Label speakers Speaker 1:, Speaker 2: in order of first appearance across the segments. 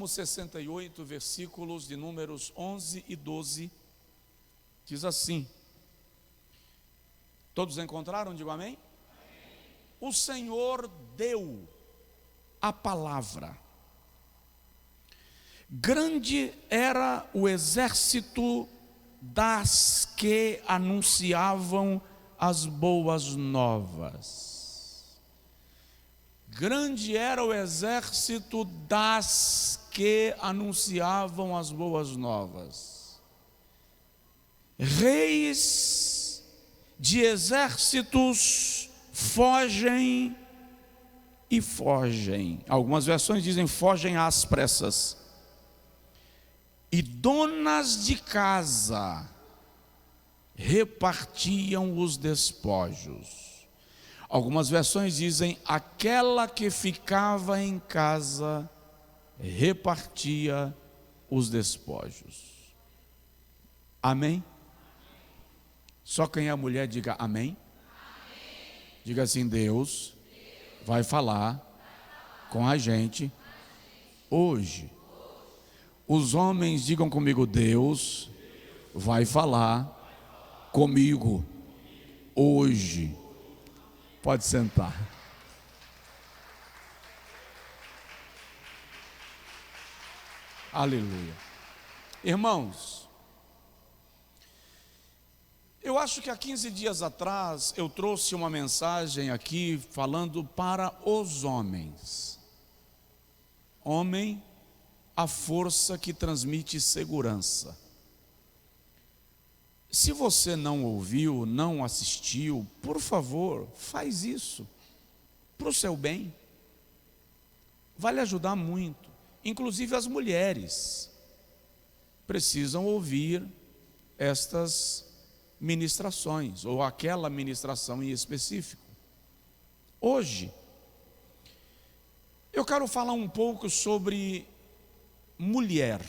Speaker 1: Salmo 68, versículos de números 11 e 12, diz assim. Todos encontraram? Digo amém? O Senhor deu a palavra. Grande era o exército das que anunciavam as boas novas. Grande era o exército das que anunciavam as boas novas. Reis de exércitos fogem e fogem. Algumas versões dizem fogem às pressas. E donas de casa repartiam os despojos. Algumas versões dizem aquela que ficava em casa repartia os despojos. Amém? Só quem é mulher diga amém. Diga assim: Deus vai falar com a gente hoje. Os homens digam comigo: Deus vai falar comigo hoje. Pode sentar. Aleluia. Irmãos, eu acho que há 15 dias atrás eu trouxe uma mensagem aqui falando para os homens. Homem, a força que transmite segurança. Se você não ouviu, não assistiu, por favor, faz isso, para o seu bem. Vai lhe ajudar muito. Inclusive as mulheres precisam ouvir estas ministrações, ou aquela ministração em específico. Hoje, eu quero falar um pouco sobre mulher.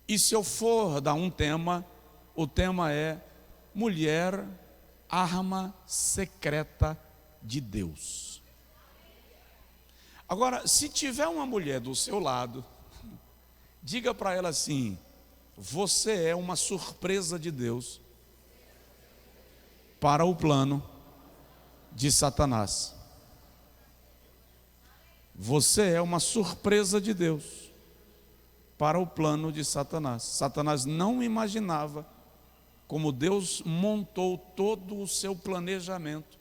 Speaker 1: E se eu for dar um tema, o tema é mulher, arma secreta de Deus. Agora, se tiver uma mulher do seu lado, diga para ela assim: você é uma surpresa de Deus para o plano de Satanás. Você é uma surpresa de Deus para o plano de Satanás. Satanás não imaginava como Deus montou todo o seu planejamento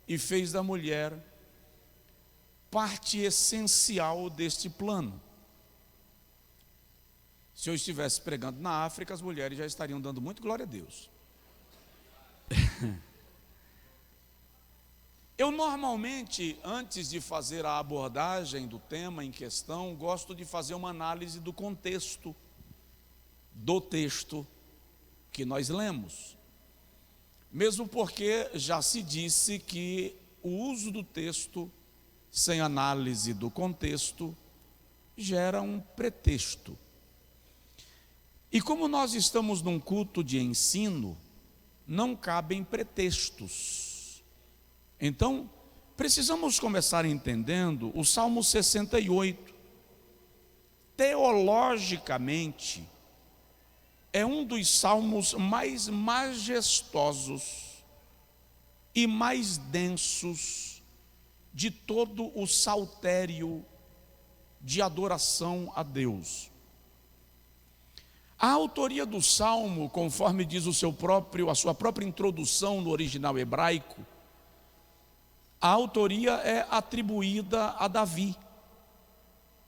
Speaker 1: e fez da mulher parte essencial deste plano. Se eu estivesse pregando na África, as mulheres já estariam dando muito glória a Deus. Eu normalmente, antes de fazer a abordagem do tema em questão, gosto de fazer uma análise do contexto do texto que nós lemos. Mesmo porque já se disse que o uso do texto sem análise do contexto gera um pretexto. E como nós estamos num culto de ensino, não cabem pretextos. Então, precisamos começar entendendo o Salmo 68. Teologicamente, é um dos salmos mais majestosos e mais densos de todo o saltério de adoração a Deus. A autoria do salmo, conforme diz a sua própria introdução no original hebraico, a autoria é atribuída a Davi.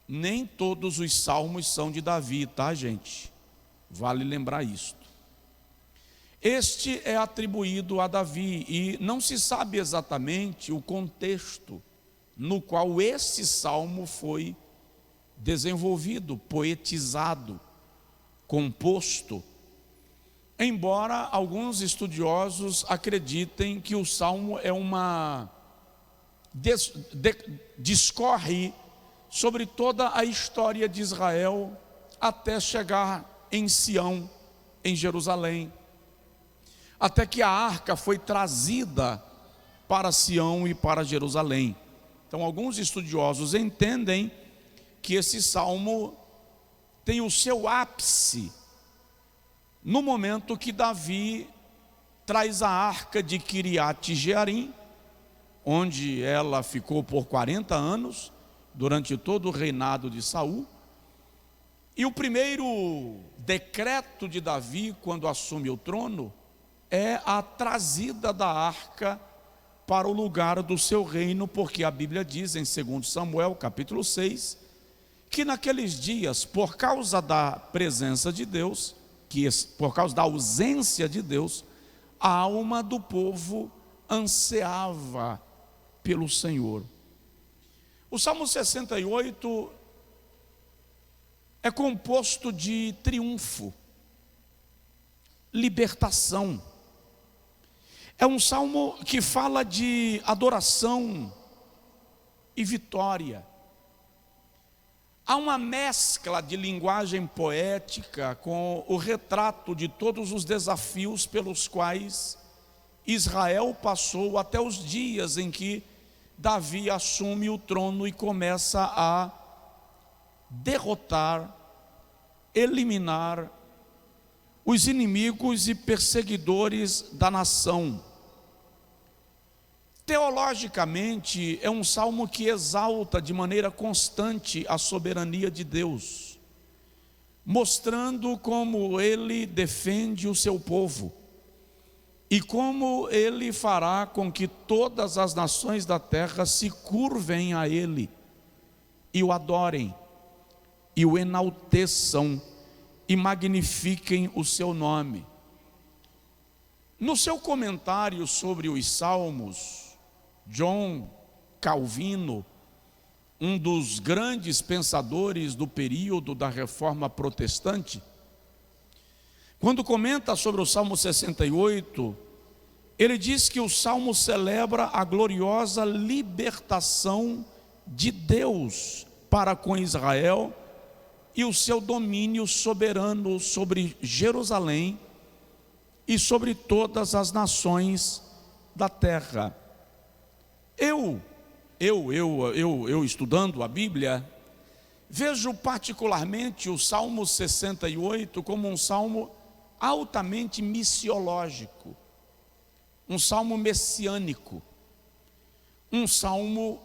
Speaker 1: Nem todos os salmos são de Davi, tá, gente? Vale lembrar isto. Este é atribuído a Davi e não se sabe exatamente o contexto no qual esse salmo foi desenvolvido, poetizado, composto. Embora alguns estudiosos acreditem que o salmo é discorre sobre toda a história de Israel até chegar em Sião, em Jerusalém, até que a arca foi trazida para Sião e para Jerusalém. Então alguns estudiosos entendem que esse salmo tem o seu ápice no momento que Davi traz a arca de Kiriat Jearim, onde ela ficou por 40 anos, durante todo o reinado de Saul. E o primeiro decreto de Davi, quando assume o trono, é a trazida da arca para o lugar do seu reino, porque a Bíblia diz em 2 Samuel, capítulo 6, que naqueles dias, por causa da presença de Deus, por causa da ausência de Deus, a alma do povo ansiava pelo Senhor. O Salmo 68 é composto de triunfo, libertação. É um salmo que fala de adoração e vitória. Há uma mescla de linguagem poética com o retrato de todos os desafios pelos quais Israel passou até os dias em que Davi assume o trono e começa a derrotar, eliminar os inimigos e perseguidores da nação. Teologicamente, é um salmo que exalta de maneira constante a soberania de Deus, mostrando como ele defende o seu povo e como ele fará com que todas as nações da terra se curvem a ele e o adorem, e o enalteçam e magnifiquem o seu nome. No seu comentário sobre os Salmos, John Calvino, um dos grandes pensadores do período da Reforma Protestante, quando comenta sobre o Salmo 68, ele diz que o Salmo celebra a gloriosa libertação de Deus para com Israel e o seu domínio soberano sobre Jerusalém e sobre todas as nações da terra. Eu estudando a Bíblia, vejo particularmente o Salmo 68 como um salmo altamente missiológico, um salmo messiânico, um salmo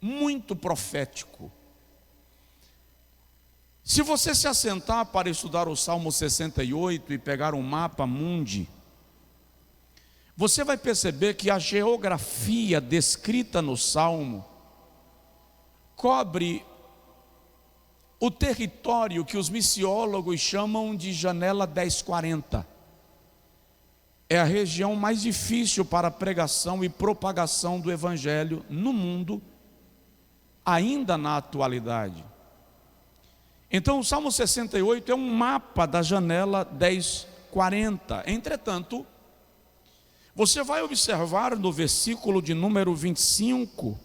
Speaker 1: muito profético. Se você se assentar para estudar o Salmo 68 e pegar um mapa mundi, você vai perceber que a geografia descrita no Salmo cobre o território que os missiólogos chamam de janela 1040. É a região mais difícil para a pregação e propagação do Evangelho no mundo, ainda na atualidade. Então o Salmo 68 é um mapa da janela 1040. Entretanto, você vai observar no versículo de número 25,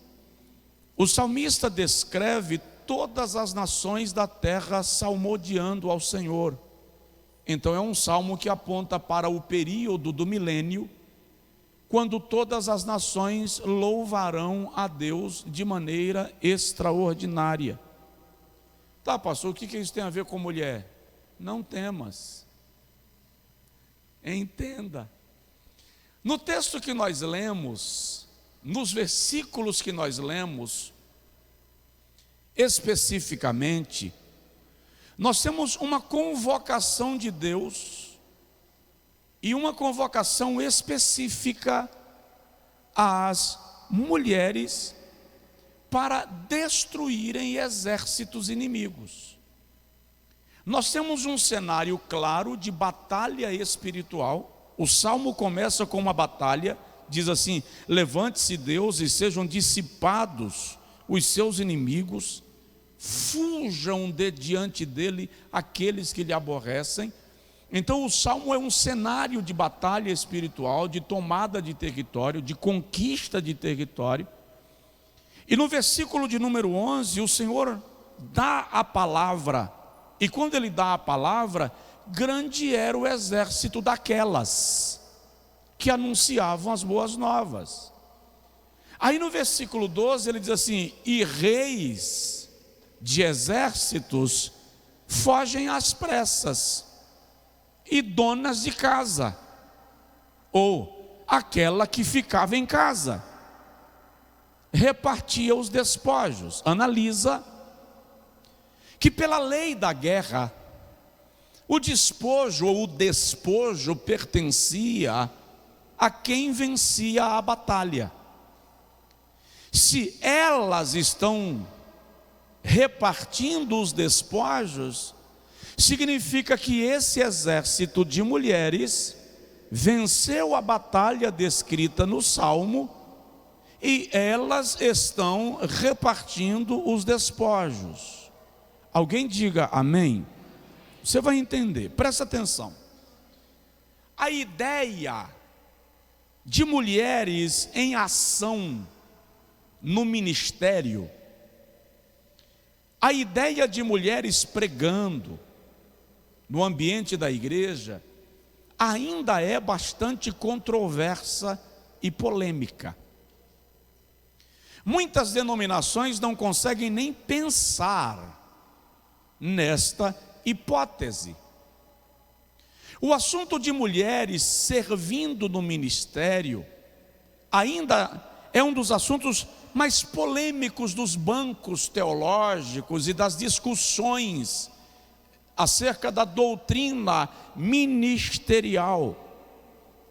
Speaker 1: o salmista descreve todas as nações da terra salmodiando ao Senhor. Então é um salmo que aponta para o período do milênio, quando todas as nações louvarão a Deus de maneira extraordinária. Tá, pastor, o que isso tem a ver com mulher? Não temas, entenda. No texto que nós lemos, nos versículos que nós lemos, especificamente, nós temos uma convocação de Deus e uma convocação específica às mulheres para destruírem exércitos inimigos. Nós temos um cenário claro de batalha espiritual. O Salmo começa com uma batalha, diz assim: levante-se Deus e sejam dissipados os seus inimigos, fujam de diante dele aqueles que lhe aborrecem. Então o Salmo é um cenário de batalha espiritual, de tomada de território, de conquista de território. E no versículo de número 11, o Senhor dá a palavra, e quando ele dá a palavra, grande era o exército daquelas que anunciavam as boas novas. Aí no versículo 12 ele diz assim: e reis de exércitos fogem às pressas, e donas de casa, ou aquela que ficava em casa, repartia os despojos. Analisa que pela lei da guerra, o despojo ou o despojo pertencia a quem vencia a batalha. Se elas estão repartindo os despojos, significa que esse exército de mulheres venceu a batalha descrita no Salmo e elas estão repartindo os despojos. Alguém diga amém? Você vai entender, presta atenção. A ideia de mulheres em ação no ministério, a ideia de mulheres pregando no ambiente da igreja, ainda é bastante controversa e polêmica. Muitas denominações não conseguem nem pensar nesta hipótese. O assunto de mulheres servindo no ministério ainda é um dos assuntos mais polêmicos dos bancos teológicos e das discussões acerca da doutrina ministerial.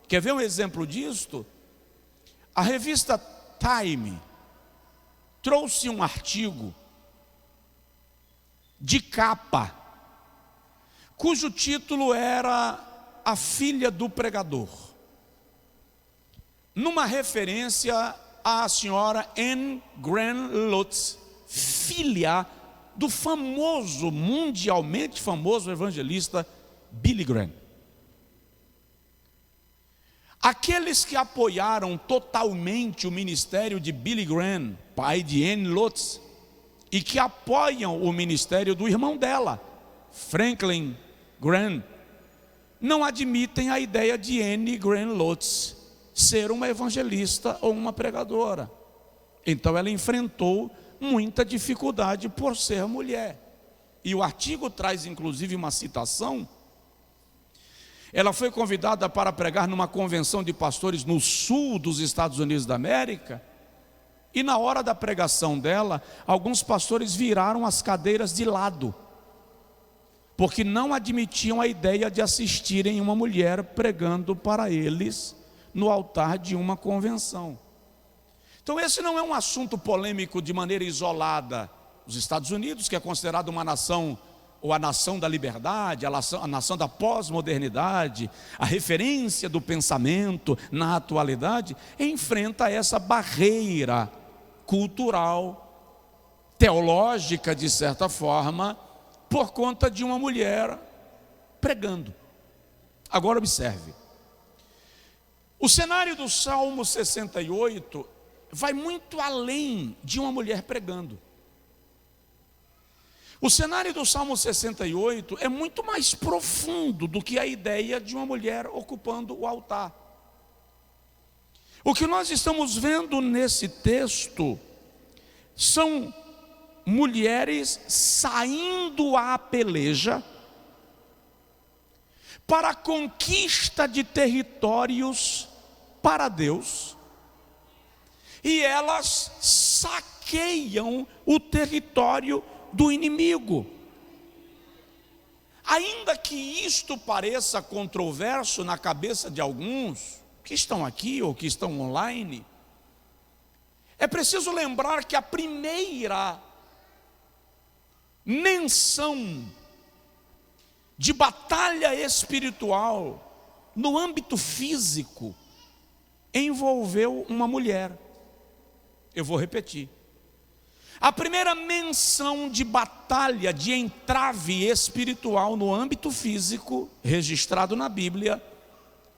Speaker 1: Quer ver um exemplo disto? A revista Time trouxe um artigo de capa, cujo título era A Filha do Pregador, numa referência à senhora Anne Graham Lotz, filha do famoso, mundialmente famoso evangelista Billy Graham. Aqueles que apoiaram totalmente o ministério de Billy Graham, pai de Anne Lotz, e que apoiam o ministério do irmão dela, Franklin Graham, não admitem a ideia de Anne Graham Lotz ser uma evangelista ou uma pregadora. Então ela enfrentou muita dificuldade por ser mulher. E o artigo traz inclusive uma citação. Ela foi convidada para pregar numa convenção de pastores no sul dos Estados Unidos da América, e na hora da pregação dela, alguns pastores viraram as cadeiras de lado, porque não admitiam a ideia de assistirem uma mulher pregando para eles no altar de uma convenção. Então esse não é um assunto polêmico de maneira isolada. Os Estados Unidos, que é considerado uma nação, ou a nação da liberdade, a nação da pós-modernidade, a referência do pensamento na atualidade, enfrenta essa barreira cultural, teológica de certa forma, por conta de uma mulher pregando. Agora observe, o cenário do Salmo 68 vai muito além de uma mulher pregando. O cenário do Salmo 68 é muito mais profundo do que a ideia de uma mulher ocupando o altar. O que nós estamos vendo nesse texto são mulheres saindo à peleja para a conquista de territórios para Deus, e elas saqueiam o território do inimigo. Ainda que isto pareça controverso na cabeça de alguns que estão aqui ou que estão online, é preciso lembrar que a primeira menção de batalha espiritual no âmbito físico envolveu uma mulher. Eu vou repetir. A primeira menção de batalha, de entrave espiritual no âmbito físico, registrado na Bíblia,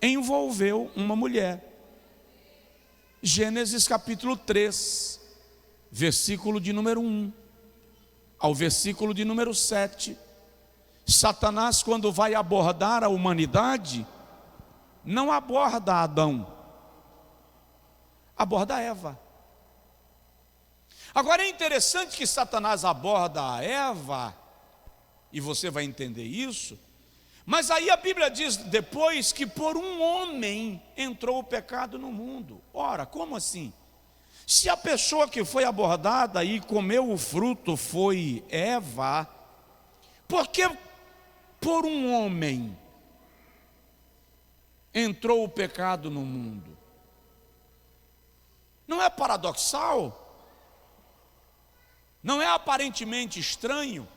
Speaker 1: envolveu uma mulher. Gênesis capítulo 3, versículo de número 1 ao versículo de número 7. Satanás, quando vai abordar a humanidade, não aborda Adão, aborda Eva. Agora é interessante que Satanás aborda a Eva, e você vai entender isso, mas aí a Bíblia diz depois que por um homem entrou o pecado no mundo. Ora, como assim? Se a pessoa que foi abordada e comeu o fruto foi Eva, por que por um homem entrou o pecado no mundo? Não é paradoxal? Não é aparentemente estranho?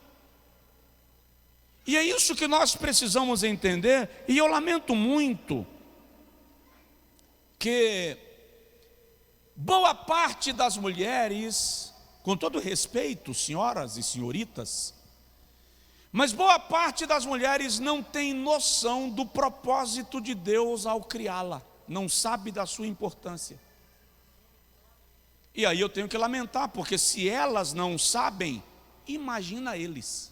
Speaker 1: E é isso que nós precisamos entender, e eu lamento muito que boa parte das mulheres, com todo respeito, senhoras e senhoritas, mas boa parte das mulheres não tem noção do propósito de Deus ao criá-la, não sabe da sua importância. E aí eu tenho que lamentar, porque se elas não sabem, imagina eles.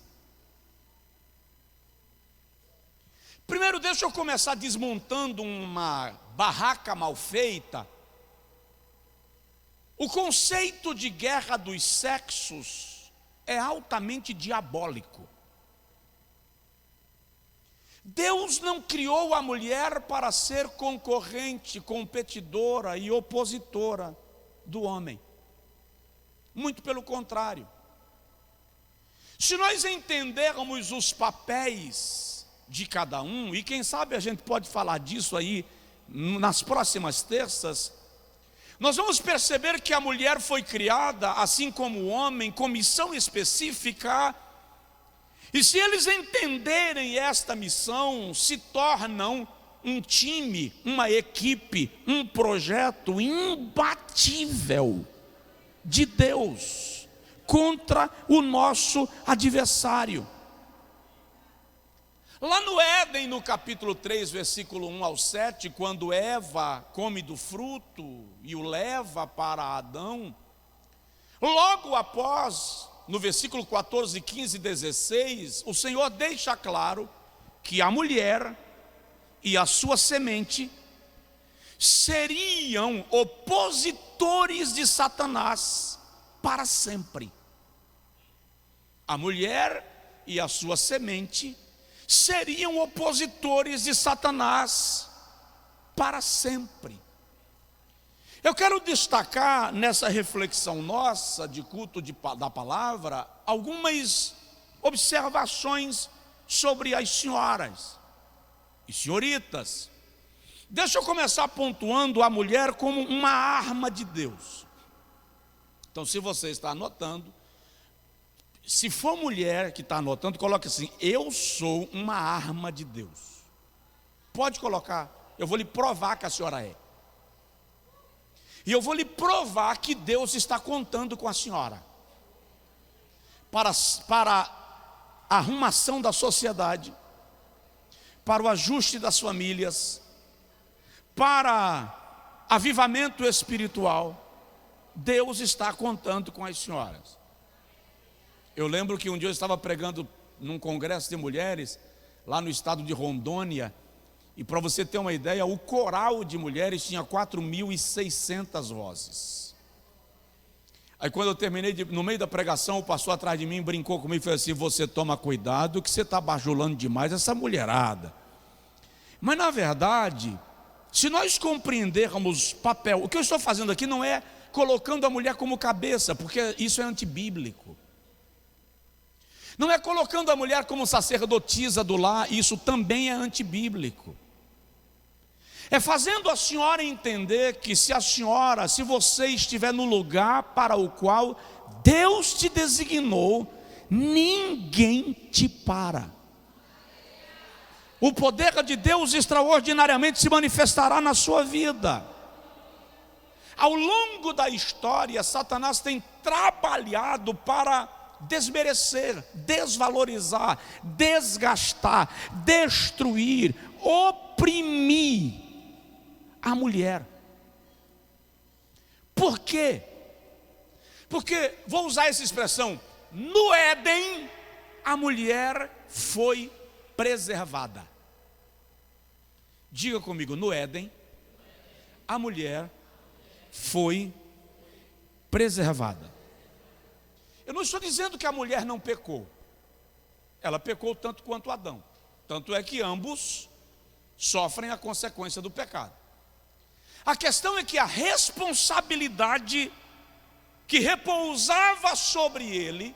Speaker 1: Primeiro, deixa eu começar desmontando uma barraca mal feita. O conceito de guerra dos sexos é altamente diabólico. Deus não criou a mulher para ser concorrente, competidora e opositora do homem. Muito pelo contrário. Se nós entendermos os papéis de cada um, e quem sabe a gente pode falar disso aí nas próximas terças, nós vamos perceber que a mulher foi criada, assim como o homem, com missão específica, e se eles entenderem esta missão, se tornam um time, uma equipe, um projeto imbatível de Deus contra o nosso adversário. Lá no Éden, no capítulo 3, versículo 1 ao 7, quando Eva come do fruto e o leva para Adão, logo após, no versículo 14, 15 e 16, o Senhor deixa claro que a mulher e a sua semente seriam opositores de Satanás para sempre. A mulher e a sua semente seriam opositores de Satanás para sempre. Eu quero destacar nessa reflexão nossa de culto da palavra algumas observações sobre as senhoras e senhoritas. Deixa eu começar pontuando a mulher como uma arma de Deus. Então, se você está anotando, se for mulher que está anotando, coloque assim: eu sou uma arma de Deus. Pode colocar, eu vou lhe provar que a senhora é. E eu vou lhe provar que Deus está contando com a senhora para a arrumação da sociedade, para o ajuste das famílias, para avivamento espiritual. Deus está contando com as senhoras. Eu lembro que um dia eu estava pregando num congresso de mulheres, lá no estado de Rondônia, e para você ter uma ideia, o coral de mulheres tinha 4.600 vozes. Aí quando eu terminei, no meio da pregação, o pastor atrás de mim brincou comigo e falou assim: você toma cuidado que você está bajulando demais essa mulherada. Mas na verdade, se nós compreendermos papel, o que eu estou fazendo aqui não é colocando a mulher como cabeça, porque isso é antibíblico. Não é colocando a mulher como sacerdotisa do lar, isso também é antibíblico. É fazendo a senhora entender que se você estiver no lugar para o qual Deus te designou, ninguém te para. O poder de Deus extraordinariamente se manifestará na sua vida. Ao longo da história, Satanás tem trabalhado para desmerecer, desvalorizar, desgastar, destruir, oprimir a mulher. Por quê? Porque, vou usar essa expressão, no Éden a mulher foi preservada. Diga comigo: no Éden a mulher foi preservada. Eu não estou dizendo que a mulher não pecou. Ela pecou tanto quanto Adão. Tanto é que ambos sofrem a consequência do pecado. A questão é que a responsabilidade que repousava sobre ele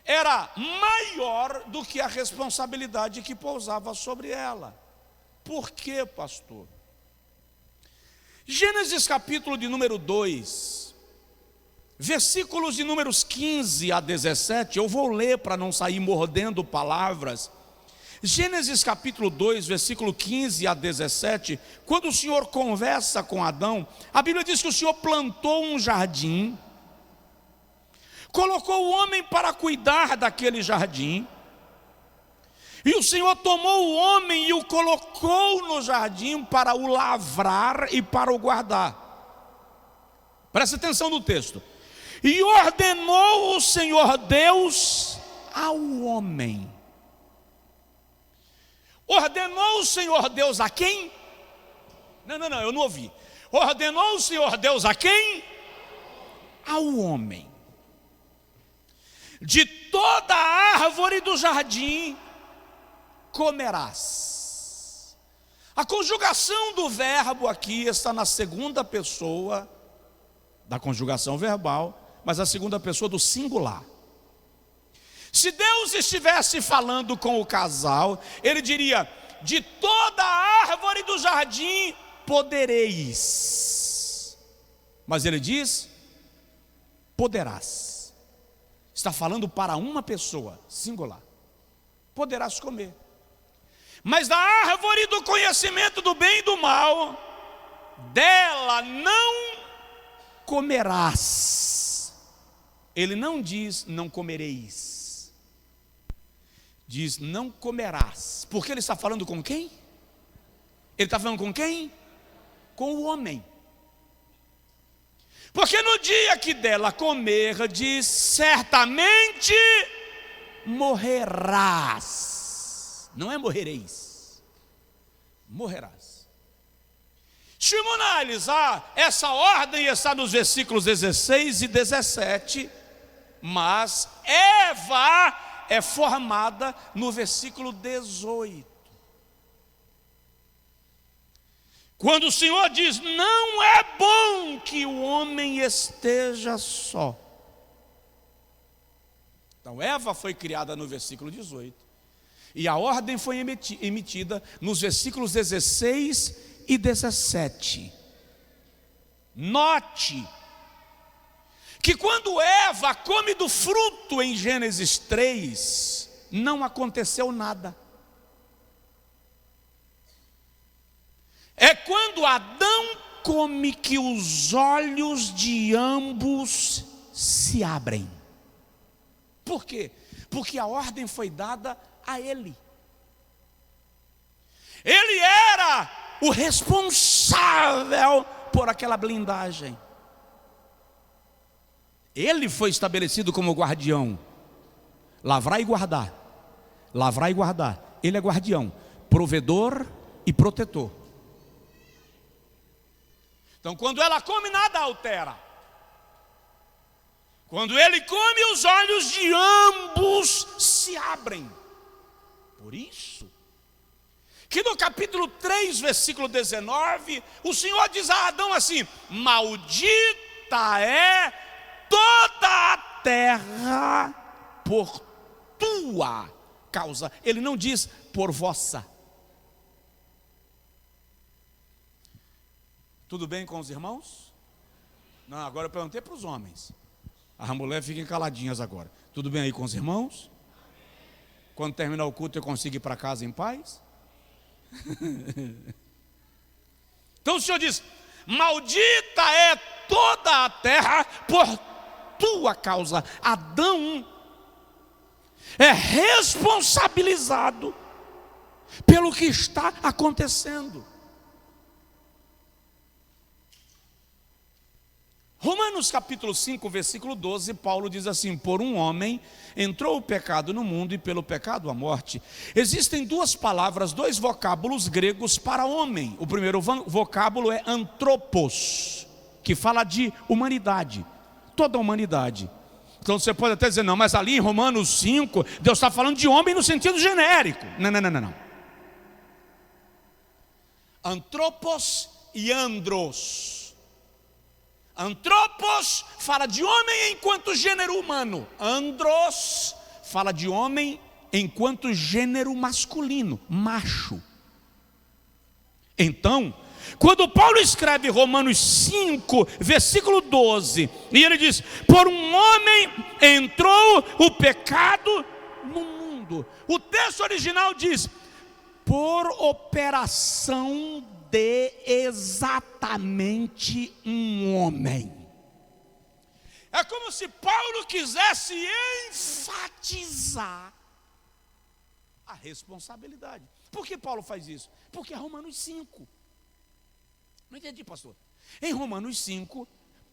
Speaker 1: era maior do que a responsabilidade que pousava sobre ela. Por quê, pastor? Gênesis capítulo de número 2, versículos de números 15 a 17, eu vou ler para não sair mordendo palavras. Gênesis capítulo 2, versículo 15 a 17, quando o Senhor conversa com Adão, a Bíblia diz que o Senhor plantou um jardim, colocou o homem para cuidar daquele jardim, e o Senhor tomou o homem e o colocou no jardim para o lavrar e para o guardar. Presta atenção no texto. E ordenou o Senhor Deus ao homem. Ordenou o Senhor Deus a quem? Não, eu não ouvi. Ordenou o Senhor Deus a quem? Ao homem. De toda a árvore do jardim comerás. A conjugação do verbo aqui está na segunda pessoa da conjugação verbal, mas a segunda pessoa do singular. Se Deus estivesse falando com o casal, ele diria: de toda a árvore do jardim podereis. Mas ele diz: poderás. Está falando para uma pessoa, singular. Poderás comer. Mas da árvore do conhecimento do bem e do mal, dela não comerás. Ele não diz não comereis. Diz não comerás. Porque ele está falando com quem? Ele está falando com quem? Com o homem. Porque no dia que dela comer, diz: certamente morrerás. Não é morrereis, morrerás. Se eu analisar, essa ordem está nos versículos 16 e 17, mas Eva é formada no versículo 18. Quando o Senhor diz: não é bom que o homem esteja só. Então Eva foi criada no versículo 18, e a ordem foi emitida nos versículos 16 e 17. Note que quando Eva come do fruto em Gênesis 3, não aconteceu nada. É quando Adão come que os olhos de ambos se abrem. Por quê? Porque a ordem foi dada a ele. Ele era o responsável por aquela blindagem. Ele foi estabelecido como guardião. Lavrar e guardar. Lavrar e guardar. Ele é guardião, provedor e protetor. Então quando ela come, nada altera. Quando ele come, os olhos de ambos se abrem. Por isso que no capítulo 3, versículo 19, o Senhor diz a Adão assim: maldita é toda a terra por tua causa. Ele não diz por vossa. Tudo bem com os irmãos? Não, agora eu perguntei para os homens. As mulheres fiquem caladinhas agora. Tudo bem aí com os irmãos? Quando terminar o culto eu consigo ir para casa em paz? Então o Senhor diz: maldita é toda a terra por tua causa. Adão é responsabilizado pelo que está acontecendo. Romanos capítulo 5, versículo 12, Paulo diz assim: por um homem entrou o pecado no mundo, e pelo pecado a morte. Existem duas palavras, dois vocábulos gregos para homem. O primeiro vocábulo é antropos, que fala de humanidade, toda a humanidade. Então você pode até dizer, não, mas ali em Romanos 5, Deus está falando de homem no sentido genérico. Não. Antropos e andros. Antropos fala de homem enquanto gênero humano. Andros fala de homem enquanto gênero masculino, macho. Então, quando Paulo escreve Romanos 5, versículo 12, e ele diz: por um homem entrou o pecado no mundo. O texto original diz: por operação de exatamente um homem. É como se Paulo quisesse enfatizar a responsabilidade. Por que Paulo faz isso? Porque é Romanos 5. Não entendi, pastor. Em Romanos 5,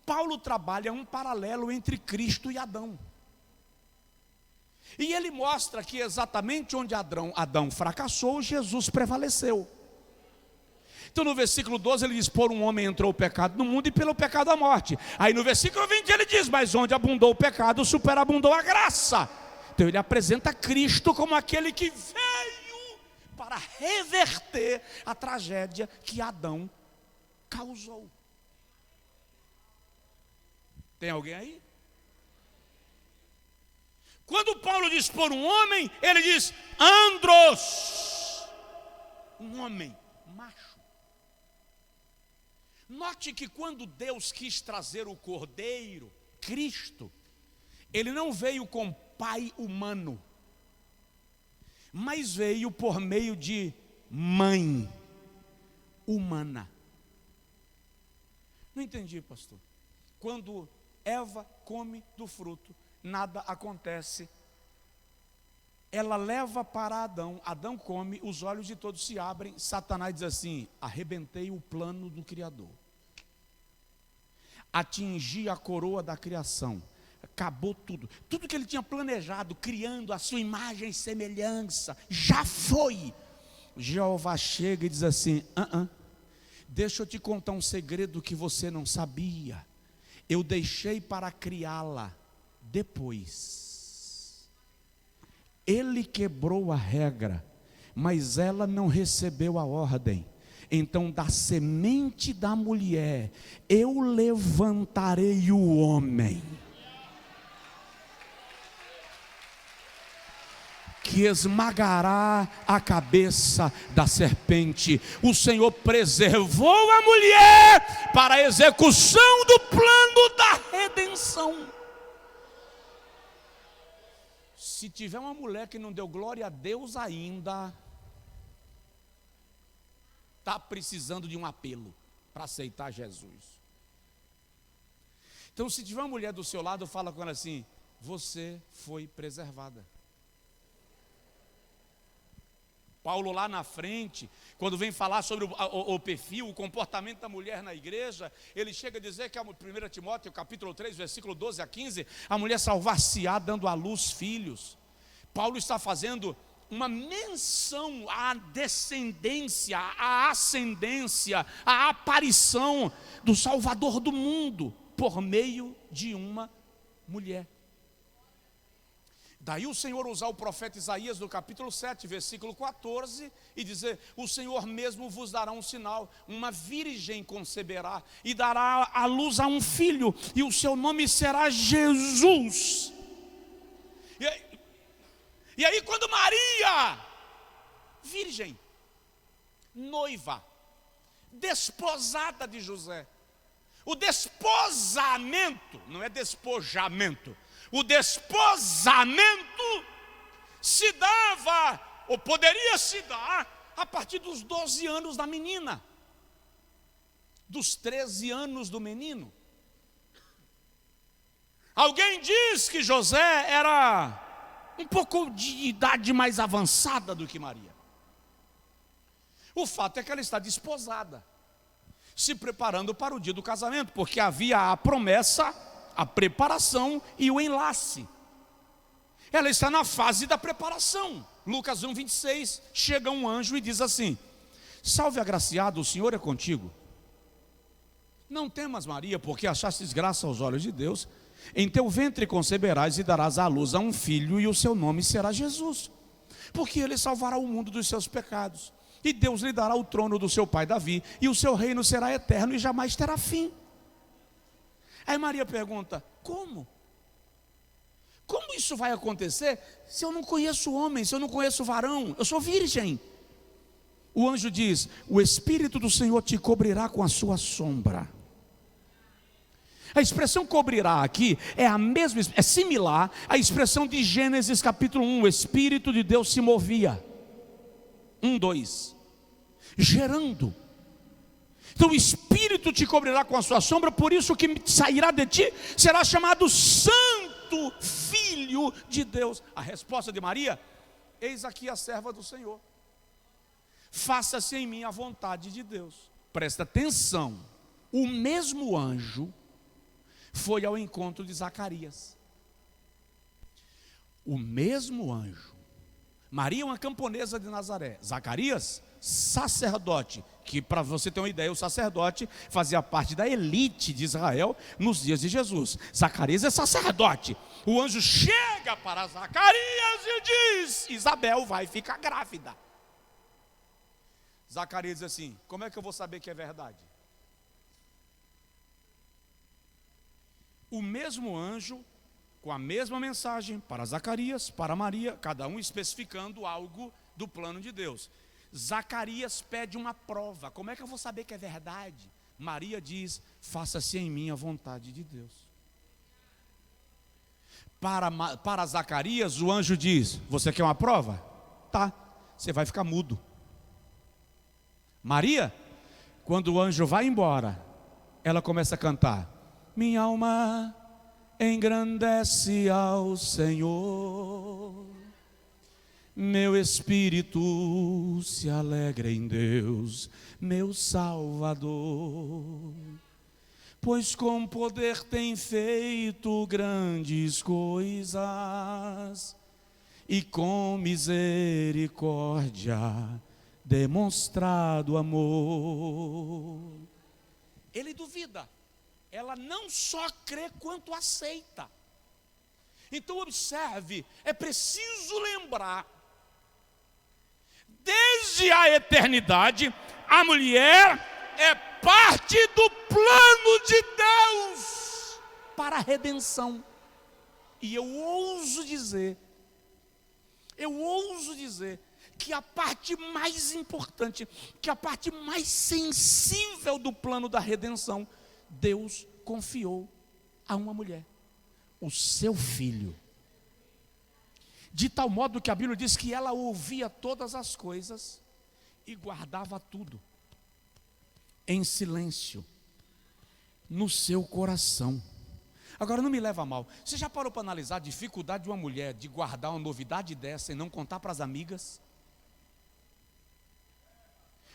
Speaker 1: Paulo trabalha um paralelo entre Cristo e Adão. E ele mostra que exatamente onde Adão fracassou, Jesus prevaleceu. Então no versículo 12 ele diz: por um homem entrou o pecado no mundo e pelo pecado a morte. Aí no versículo 20 ele diz: mas onde abundou o pecado, superabundou a graça. Então ele apresenta Cristo como aquele que veio para reverter a tragédia que Adão causou. Tem alguém aí? Quando Paulo diz por um homem, ele diz andros, um homem macho. Note que quando Deus quis trazer o Cordeiro, Cristo, ele não veio com pai humano, mas veio por meio de mãe humana. Não entendi, pastor. Quando Eva come do fruto, nada acontece. Ela leva para Adão, Adão come, os olhos de todos se abrem. Satanás diz assim: arrebentei o plano do Criador, atingi a coroa da criação, acabou tudo que ele tinha planejado, criando a sua imagem e semelhança, já foi. Jeová chega e diz assim: deixa eu te contar um segredo que você não sabia. Eu deixei para criá-la depois. Ele quebrou a regra, mas ela não recebeu a ordem. Então da semente da mulher eu levantarei o homem, que esmagará a cabeça da serpente. O Senhor preservou a mulher para a execução do plano da redenção. Se tiver uma mulher que não deu glória a Deus ainda, está precisando de um apelo para aceitar Jesus. Então, se tiver uma mulher do seu lado, fala com ela assim: você foi preservada. Paulo lá na frente, quando vem falar sobre o perfil, o comportamento da mulher na igreja, ele chega a dizer que 1 Timóteo capítulo 3, versículo 12 a 15, a mulher salvar-se-á dando à luz filhos. Paulo está fazendo uma menção à descendência, à ascendência, à aparição do Salvador do mundo, por meio de uma mulher. Daí o Senhor usar o profeta Isaías no capítulo 7, versículo 14, e dizer: o Senhor mesmo vos dará um sinal, uma virgem conceberá e dará à luz a um filho, e o seu nome será Jesus. E aí quando Maria, virgem, noiva, desposada de José, o desposamento, não é despojamento, o desposamento se dava, ou poderia se dar, a partir dos 12 anos da menina, dos 13 anos do menino. Alguém diz que José era um pouco de idade mais avançada do que Maria. O fato é que ela está desposada, se preparando para o dia do casamento, porque havia a promessa, a preparação e o enlace. Ela está na fase da preparação. Lucas 1, 26, chega um anjo e diz assim: salve agraciado, o Senhor é contigo. Não temas, Maria, porque achastes graça aos olhos de Deus. em teu ventre conceberás e darás à luz a um filho, e o seu nome será Jesus, porque ele salvará o mundo dos seus pecados. E Deus lhe dará o trono do seu pai Davi, e o seu reino será eterno e jamais terá fim. Aí Maria pergunta: como? Como isso vai acontecer se eu não conheço homem, se eu não conheço varão? Eu sou virgem. O anjo diz: o Espírito do Senhor te cobrirá com a sua sombra. A expressão cobrirá aqui é a mesma, é similar à expressão de Gênesis capítulo 1, o Espírito de Deus se movia. 1:2, gerando. Então o Espírito te cobrirá com a sua sombra, por isso que sairá de ti será chamado Santo Filho de Deus. A resposta de Maria: eis aqui a serva do Senhor, faça-se em mim a vontade de Deus. Presta atenção, o mesmo anjo foi ao encontro de Zacarias. O mesmo anjo. Maria, uma camponesa de Nazaré. Zacarias, sacerdote, que, para você ter uma ideia, o sacerdote fazia parte da elite de Israel nos dias de Jesus. Zacarias é sacerdote. O anjo chega para Zacarias e diz: Isabel vai ficar grávida. Zacarias diz assim: como é que eu vou saber que é verdade? O mesmo anjo, com a mesma mensagem para Zacarias, para Maria, cada um especificando algo do plano de Deus. Zacarias pede uma prova: como é que eu vou saber que é verdade? Maria diz: faça-se em mim a vontade de Deus. Para Zacarias, o anjo diz: você quer uma prova? Tá, você vai ficar mudo. Maria, quando o anjo vai embora, ela começa a cantar: minha alma engrandece ao Senhor, meu espírito se alegra em Deus, meu Salvador, pois com poder tem feito grandes coisas, e com misericórdia demonstrado amor. Ele duvida. Ela não só crê quanto aceita. Então observe, é preciso lembrar, desde a eternidade, a mulher é parte do plano de Deus para a redenção. E eu ouso dizer que a parte mais importante, que a parte mais sensível do plano da redenção, Deus confiou a uma mulher, o seu filho, de tal modo que a Bíblia diz que ela ouvia todas as coisas e guardava tudo em silêncio no seu coração. Agora não me leva a mal, você já parou para analisar a dificuldade de uma mulher de guardar uma novidade dessa e não contar para as amigas?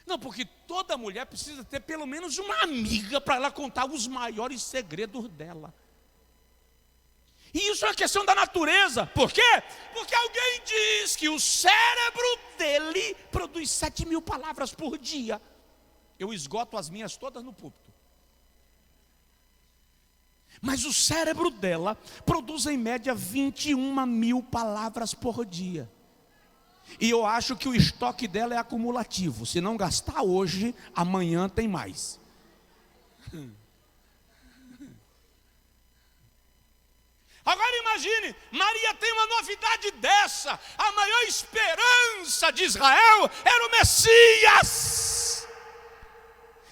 Speaker 1: Não, porque toda mulher precisa ter pelo menos uma amiga para ela contar os maiores segredos dela. E isso é uma questão da natureza. Por quê? Porque alguém diz que o cérebro dele produz 7.000 palavras por dia. Eu esgoto as minhas todas no púlpito. Mas o cérebro dela produz em média 21.000 palavras por dia. E eu acho que o estoque dela é acumulativo. Se não gastar hoje, amanhã tem mais. Agora imagine, Maria tem uma novidade dessa. A maior esperança de Israel era o Messias.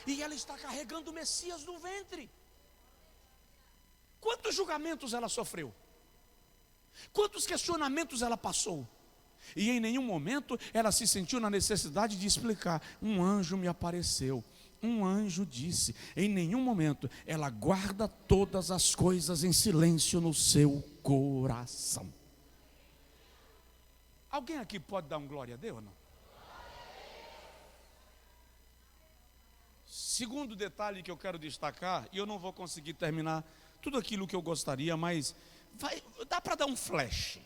Speaker 1: E ela está carregando o Messias no ventre. Quantos julgamentos ela sofreu? Quantos questionamentos ela passou? E em nenhum momento ela se sentiu na necessidade de explicar. Um anjo me apareceu, um anjo disse. Em nenhum momento. Ela guarda todas as coisas em silêncio no seu coração. Alguém aqui pode dar um glória a Deus ou não? Segundo detalhe que eu quero destacar, e eu não vou conseguir terminar tudo aquilo que eu gostaria, mas dá para dar um flash.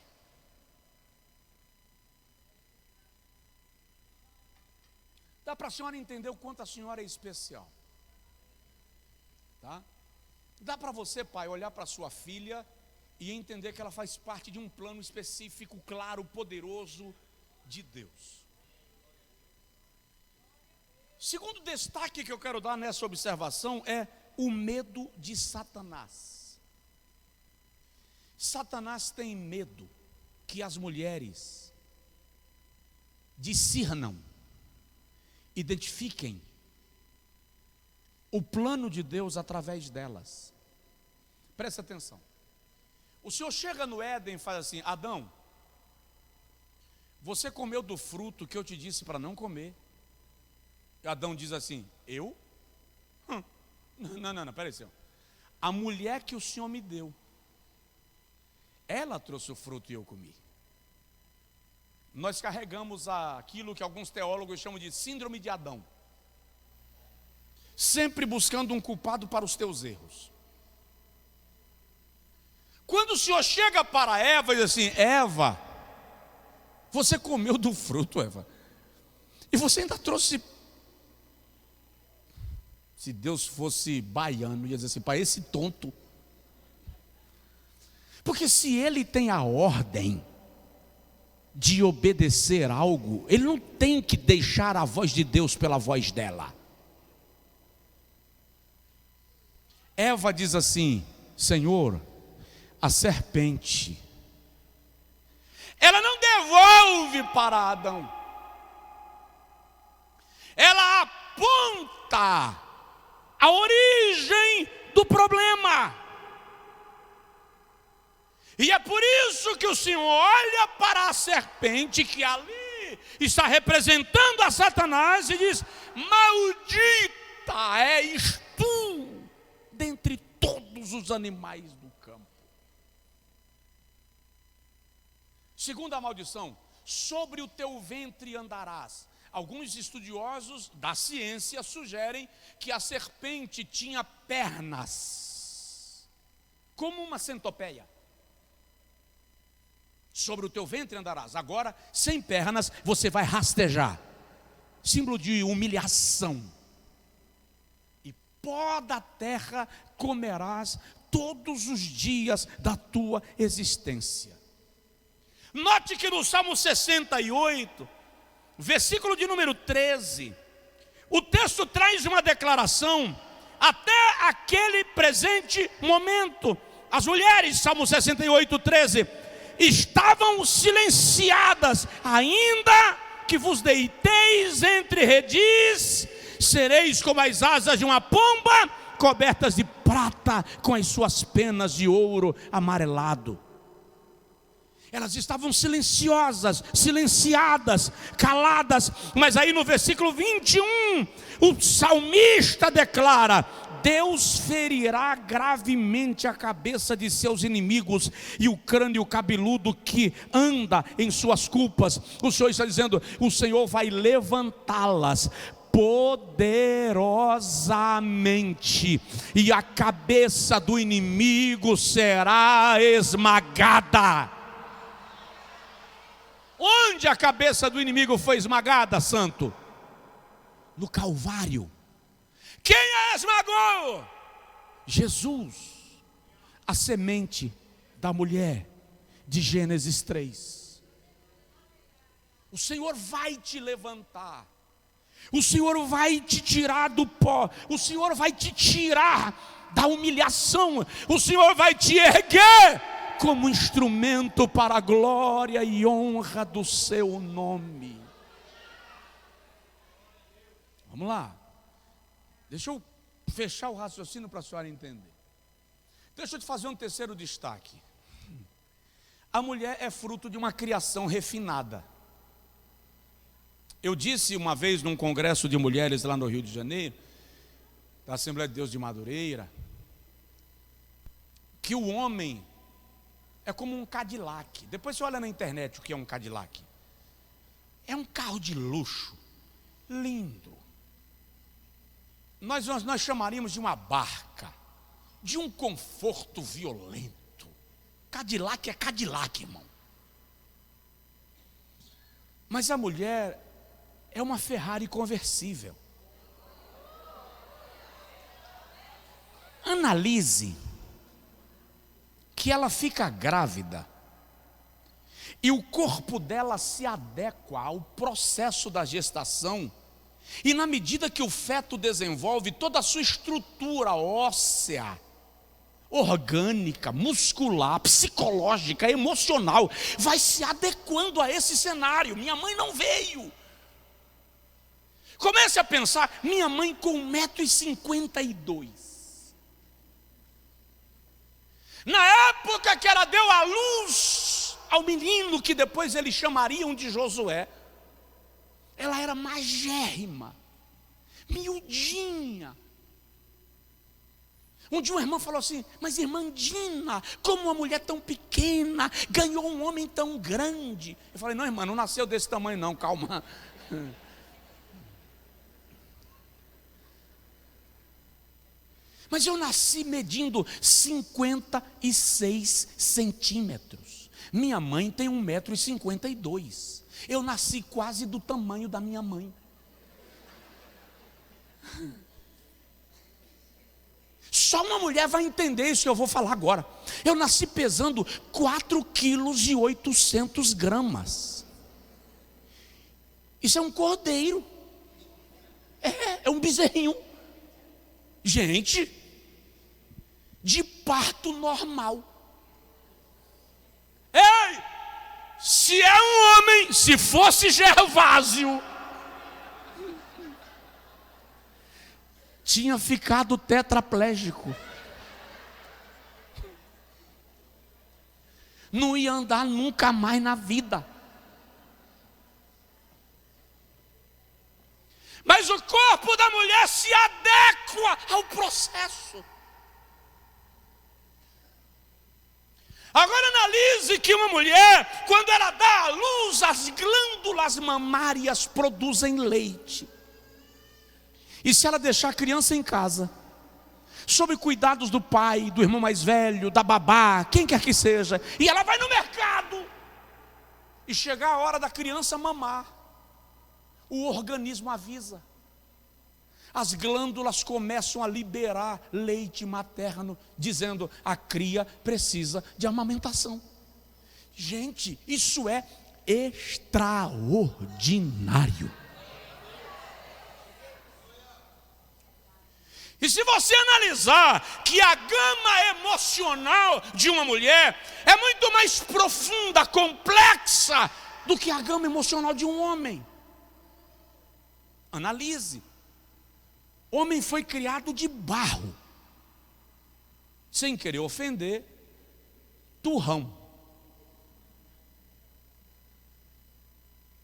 Speaker 1: Dá para a senhora entender o quanto a senhora é especial. Tá? Dá para você, pai, olhar para sua filha e entender que ela faz parte de um plano específico, claro, poderoso de Deus. Segundo destaque que eu quero dar nessa observação é o medo de Satanás. Satanás tem medo que as mulheres discernam, identifiquem o plano de Deus através delas. Presta atenção. O Senhor chega no Éden e faz assim: Adão, você comeu do fruto que eu te disse para não comer. E Adão diz assim: eu? Não, peraí, Senhor. A mulher que o Senhor me deu, ela trouxe o fruto e eu comi. Nós carregamos aquilo que alguns teólogos chamam de síndrome de Adão, sempre buscando um culpado para os teus erros. Quando o Senhor chega para Eva e diz assim: Eva, você comeu do fruto, Eva, e você ainda trouxe. Se Deus fosse baiano, ia dizer assim: para esse tonto. Porque se ele tem a ordem de obedecer algo, ele não tem que deixar a voz de Deus pela voz dela. Eva diz assim: Senhor, a serpente, ela não devolve para Adão, ela aponta a origem do problema. E é por isso que o Senhor olha para a serpente que ali está representando a Satanás e diz: maldita és tu dentre todos os animais do campo. Segunda maldição: sobre o teu ventre andarás. Alguns estudiosos da ciência sugerem que a serpente tinha pernas, como uma centopeia. Sobre o teu ventre andarás. Agora, sem pernas, você vai rastejar. Símbolo de humilhação. E pó da terra comerás todos os dias da tua existência. Note que no Salmo 68, versículo de número 13, o texto traz uma declaração até aquele presente momento. As mulheres, Salmo 68, 13, estavam silenciadas, ainda que vos deiteis entre redis, sereis como as asas de uma pomba, cobertas de prata, com as suas penas de ouro amarelado. Elas estavam silenciosas, silenciadas, caladas. Mas aí no versículo 21, o salmista declara: Deus ferirá gravemente a cabeça de seus inimigos e o crânio cabeludo que anda em suas culpas. O Senhor está dizendo: o Senhor vai levantá-las poderosamente, e a cabeça do inimigo será esmagada. Onde a cabeça do inimigo foi esmagada, santo? No Calvário. Quem a esmagou? Jesus, a semente da mulher de Gênesis 3. O Senhor vai te levantar, o Senhor vai te tirar do pó, o Senhor vai te tirar da humilhação, o Senhor vai te erguer como instrumento para a glória e honra do seu nome. Vamos lá. Deixa eu fechar o raciocínio para a senhora entender. Deixa eu te fazer um terceiro destaque. A mulher é fruto de uma criação refinada. Eu disse uma vez num congresso de mulheres lá no Rio de Janeiro, da Assembleia de Deus de Madureira, que o homem é como um Cadillac. Depois você olha na internet o que é um Cadillac. É um carro de luxo, lindo. Nós chamaríamos de uma barca, de um conforto violento. Cadillac é Cadillac, irmão. Mas a mulher é uma Ferrari conversível. Analise que ela fica grávida e o corpo dela se adequa ao processo da gestação, e na medida que o feto desenvolve, toda a sua estrutura óssea, orgânica, muscular, psicológica, emocional, vai se adequando a esse cenário. Minha mãe não veio. Comece a pensar, minha mãe com 1,52 m. Na época que ela deu a luz ao menino que depois eles chamariam de Josué, ela era magérrima, miudinha. Um dia uma irmã falou assim: mas irmã Dina, como uma mulher tão pequena ganhou um homem tão grande? Eu falei: não, irmã, não nasceu desse tamanho não, calma. Mas eu nasci medindo 56 centímetros. Minha mãe tem 1,52 m. Eu nasci quase do tamanho da minha mãe. Só uma mulher vai entender isso que eu vou falar agora. Eu nasci pesando 4,8 kg. Isso é um cordeiro. É um bezerrinho. Gente, de parto normal. Ei, se é um homem, se fosse Gervásio, tinha ficado tetraplégico. Não ia andar nunca mais na vida. Mas o corpo da mulher se adequa ao processo. Agora analise que uma mulher, quando ela dá à luz, as glândulas mamárias produzem leite. E se ela deixar a criança em casa, sob cuidados do pai, do irmão mais velho, da babá, quem quer que seja, e ela vai no mercado, e chegar a hora da criança mamar, o organismo avisa. As glândulas começam a liberar leite materno, dizendo: a cria precisa de amamentação. Gente, isso é extraordinário. E se você analisar que a gama emocional de uma mulher é muito mais profunda, complexa, do que a gama emocional de um homem. Analise. Homem foi criado de barro, sem querer ofender, turrão.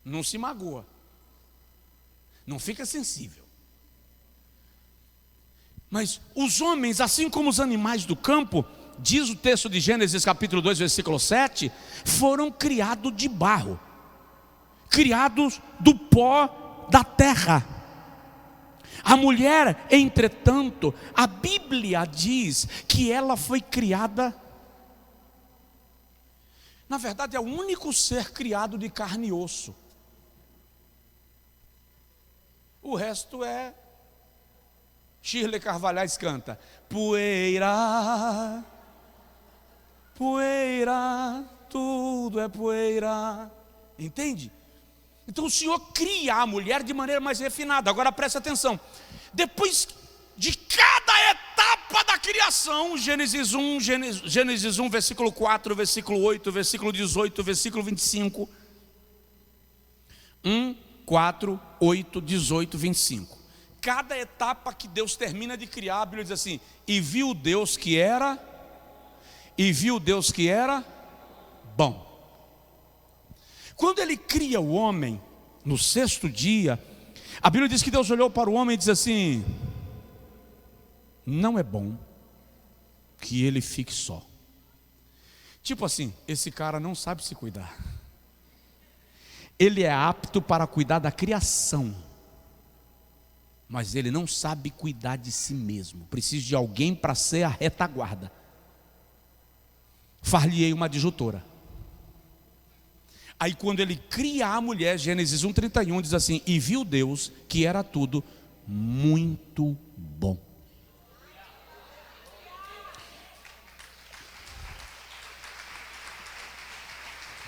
Speaker 1: Não se magoa, não fica sensível. Mas os homens, assim como os animais do campo, diz o texto de Gênesis capítulo 2, versículo 7, foram criados de barro, criados do pó da terra. A mulher, entretanto, a Bíblia diz que ela foi criada, na verdade é o único ser criado de carne e osso. O resto é, Shirley Carvalhais canta: poeira, poeira, tudo é poeira. Entende? Então o Senhor cria a mulher de maneira mais refinada. Agora preste atenção. Depois de cada etapa da criação, Gênesis 1, versículo 4, versículo 8, versículo 18, versículo 25. 1, 4, 8, 18, 25. Cada etapa que Deus termina de criar, a Bíblia diz assim: e viu Deus que era bom. Quando ele cria o homem, no sexto dia, a Bíblia diz que Deus olhou para o homem e disse assim: não é bom que ele fique só. Tipo assim, esse cara não sabe se cuidar. Ele é apto para cuidar da criação, mas ele não sabe cuidar de si mesmo. Precisa de alguém para ser a retaguarda. Far-lhe-ei uma adjutora. Aí quando ele cria a mulher, Gênesis 1:31 diz assim: e viu Deus que era tudo muito bom.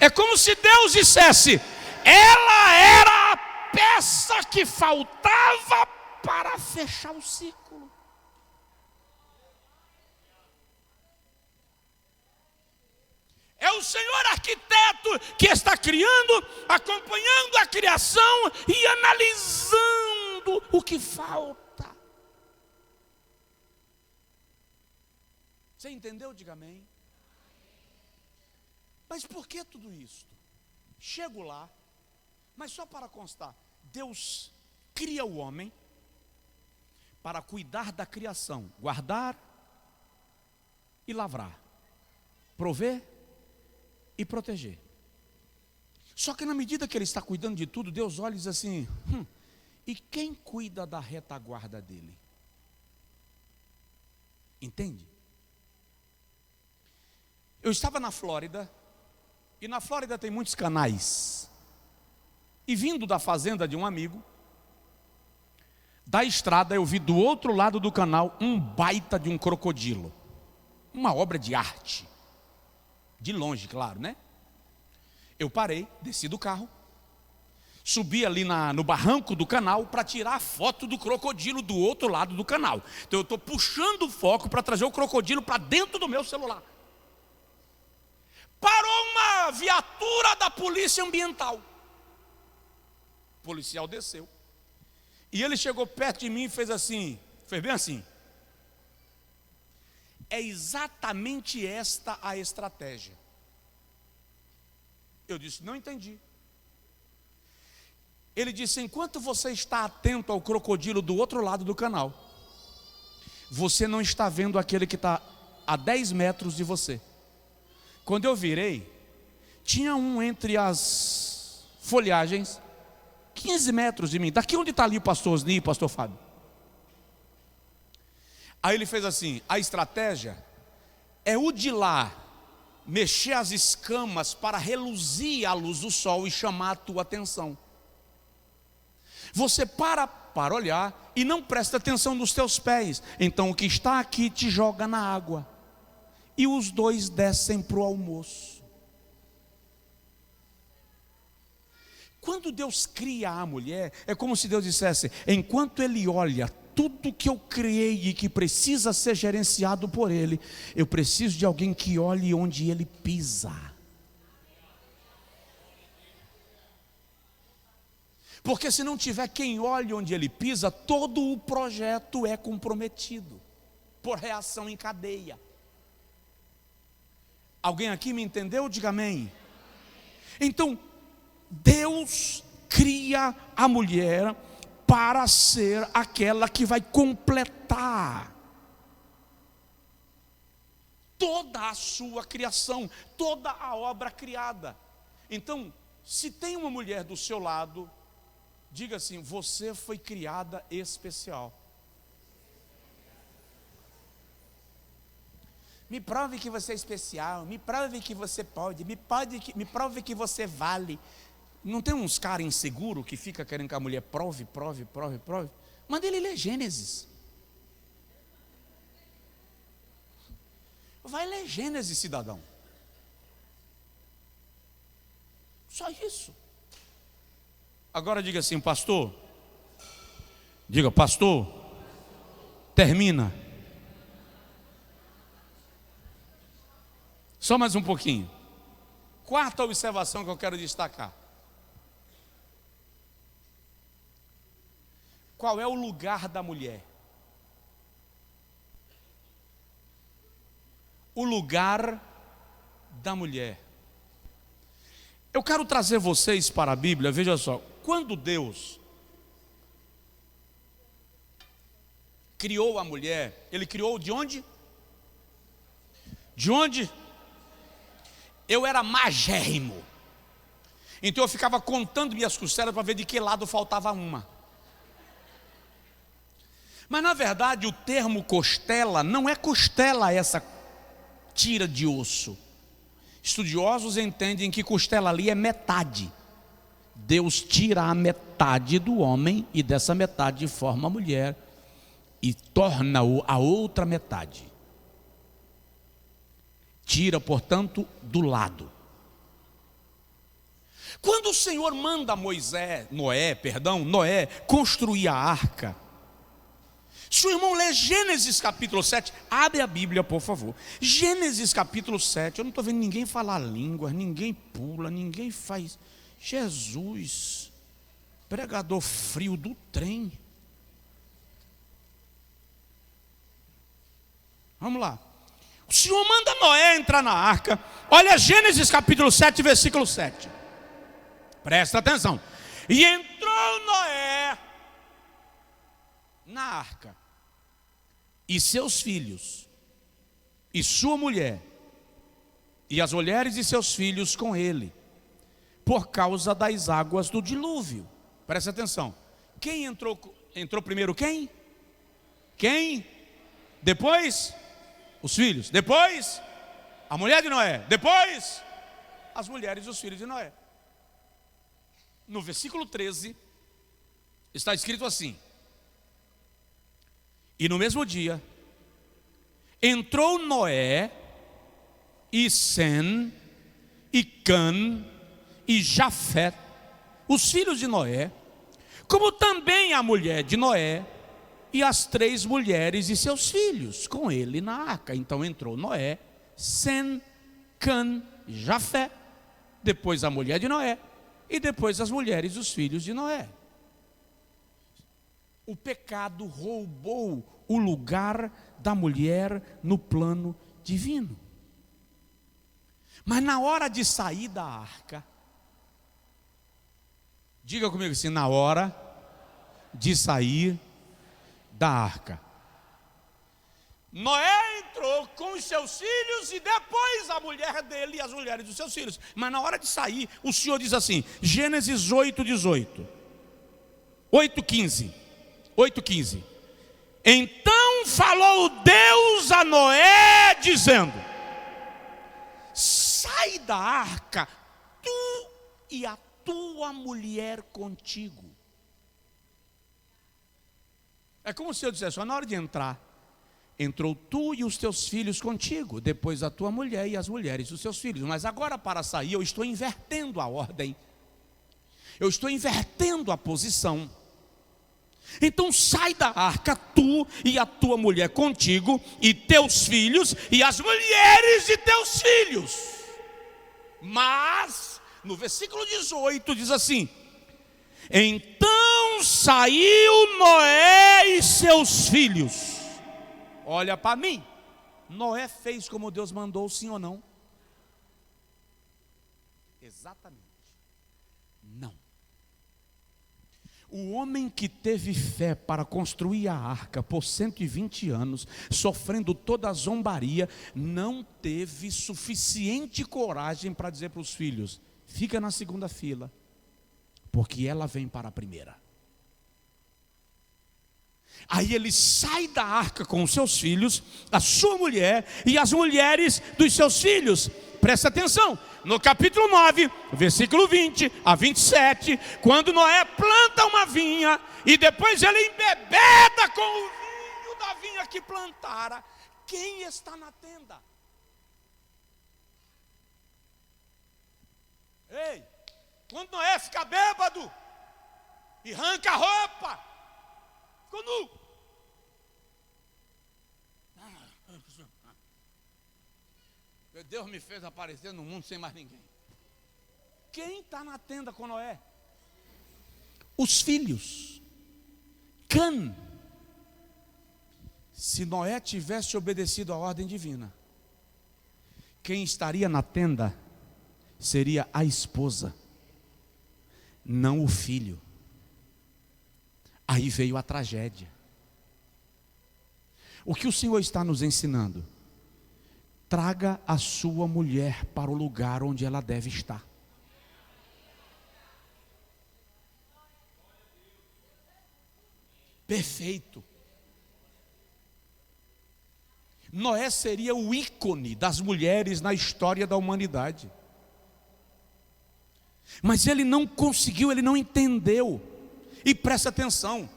Speaker 1: É como se Deus dissesse: ela era a peça que faltava para fechar o ciclo. É o Senhor arquiteto que está criando, acompanhando a criação e analisando o que falta. Você entendeu? Diga amém. Mas por que tudo isso? Chego lá, mas só para constar, Deus cria o homem para cuidar da criação, guardar e lavrar, prover e proteger. Só que na medida que ele está cuidando de tudo, Deus olha e diz assim: e quem cuida da retaguarda dele? Entende? Eu estava na Flórida, e na Flórida tem muitos canais. E vindo da fazenda de um amigo, da estrada eu vi do outro lado do canal um baita de um crocodilo. Uma obra de arte. De longe, claro, né? Eu parei, desci do carro, subi ali no barranco do canal para tirar a foto do crocodilo do outro lado do canal. Então eu estou puxando o foco para trazer o crocodilo para dentro do meu celular. Parou uma viatura da polícia ambiental. O policial desceu. E ele chegou perto de mim e fez assim, fez bem assim. É exatamente esta a estratégia. Eu disse: não entendi. Ele disse: enquanto você está atento ao crocodilo do outro lado do canal, você não está vendo aquele que está a 10 metros de você. Quando eu virei, tinha um entre as folhagens, 15 metros de mim. Daqui onde está ali o pastor Osni e o pastor Fábio. Aí ele fez assim: a estratégia é o de lá mexer as escamas para reluzir a luz do sol e chamar a tua atenção. Você para olhar e não presta atenção nos teus pés. Então o que está aqui te joga na água. E os dois descem para o almoço. Quando Deus cria a mulher, é como se Deus dissesse: enquanto Ele olha tudo que eu criei e que precisa ser gerenciado por Ele, eu preciso de alguém que olhe onde Ele pisa. Porque se não tiver quem olhe onde Ele pisa, todo o projeto é comprometido por reação em cadeia. Alguém aqui me entendeu? Diga amém. Então, Deus cria a mulher para ser aquela que vai completar toda a sua criação, toda a obra criada. Então, se tem uma mulher do seu lado, diga assim: você foi criada especial. Me prove que você é especial, me prove que você pode, me prove que você vale. Não tem uns caras inseguros que fica querendo que a mulher prove? Manda ele ler Gênesis. Vai ler Gênesis, cidadão. Só isso. Agora diga assim: pastor. Diga: pastor. Termina. Só mais um pouquinho. Quarta observação que eu quero destacar. Qual é o lugar da mulher? O lugar da mulher. Eu quero trazer vocês para a Bíblia. Veja só, quando Deus criou a mulher, Ele criou de onde? De onde? Eu era magérrimo. Então eu ficava contando minhas costelas para ver de que lado faltava uma. Mas na verdade o termo costela não é costela essa tira de osso. Estudiosos entendem que costela ali é metade. Deus tira a metade do homem e dessa metade forma a mulher e torna-o a outra metade. Tira, portanto, do lado. Quando o Senhor manda Noé, construir a arca, se o irmão ler Gênesis capítulo 7, abre a Bíblia, por favor. Gênesis capítulo 7, eu não estou vendo ninguém falar línguas, ninguém pula, ninguém faz. Jesus, pregador frio do trem. Vamos lá. O Senhor manda Noé entrar na arca. Olha Gênesis capítulo 7, versículo 7. Presta atenção. E entrou Noé na arca, e seus filhos, e sua mulher, e as mulheres de seus filhos com ele, por causa das águas do dilúvio. Presta atenção. Quem entrou primeiro? Quem? Depois os filhos. Depois a mulher de Noé. Depois as mulheres e os filhos de Noé. No versículo 13 está escrito assim: e no mesmo dia entrou Noé e Sem e Cã e Jafé, os filhos de Noé, como também a mulher de Noé e as 3 mulheres e seus filhos com ele na arca. Então entrou Noé, Sem, Cã e Jafé, depois a mulher de Noé e depois as mulheres e os filhos de Noé. O pecado roubou o lugar da mulher no plano divino. Mas na hora de sair da arca, diga comigo assim, na hora de sair da arca, Noé entrou com os seus filhos e depois a mulher dele e as mulheres dos seus filhos. Mas na hora de sair, o Senhor diz assim, Gênesis 8:18, 8:15. Então falou Deus a Noé, dizendo: sai da arca, tu e a tua mulher contigo. É como se eu dissesse, na hora de entrar, entrou tu e os teus filhos contigo, depois a tua mulher e as mulheres dos seus filhos. Mas agora para sair eu estou invertendo a ordem, eu estou invertendo a posição. Então sai da arca, tu e a tua mulher contigo, e teus filhos e as mulheres de teus filhos. Mas no versículo 18 diz assim: então saiu Noé e seus filhos. Olha para mim, Noé fez como Deus mandou, sim ou não? Exatamente, não. O homem que teve fé para construir a arca por 120 anos, sofrendo toda a zombaria, não teve suficiente coragem para dizer para os filhos: fica na segunda fila, porque ela vem para a primeira. Aí ele sai da arca com os seus filhos, a sua mulher e as mulheres dos seus filhos. Presta atenção, no capítulo 9, versículo 20 a 27, quando Noé planta uma vinha e depois ele embebeda com o vinho da vinha que plantara, quem está na tenda? Ei, quando Noé fica bêbado e arranca a roupa, ficou nu. Deus me fez aparecer no mundo sem mais ninguém. Quem está na tenda com Noé? Os filhos. Cã. Se Noé tivesse obedecido à ordem divina, quem estaria na tenda seria a esposa, não o filho. Aí veio a tragédia. O que o Senhor está nos ensinando? Traga a sua mulher para o lugar onde ela deve estar. Perfeito. Noé seria o ícone das mulheres na história da humanidade. Mas ele não conseguiu, ele não entendeu. E presta atenção,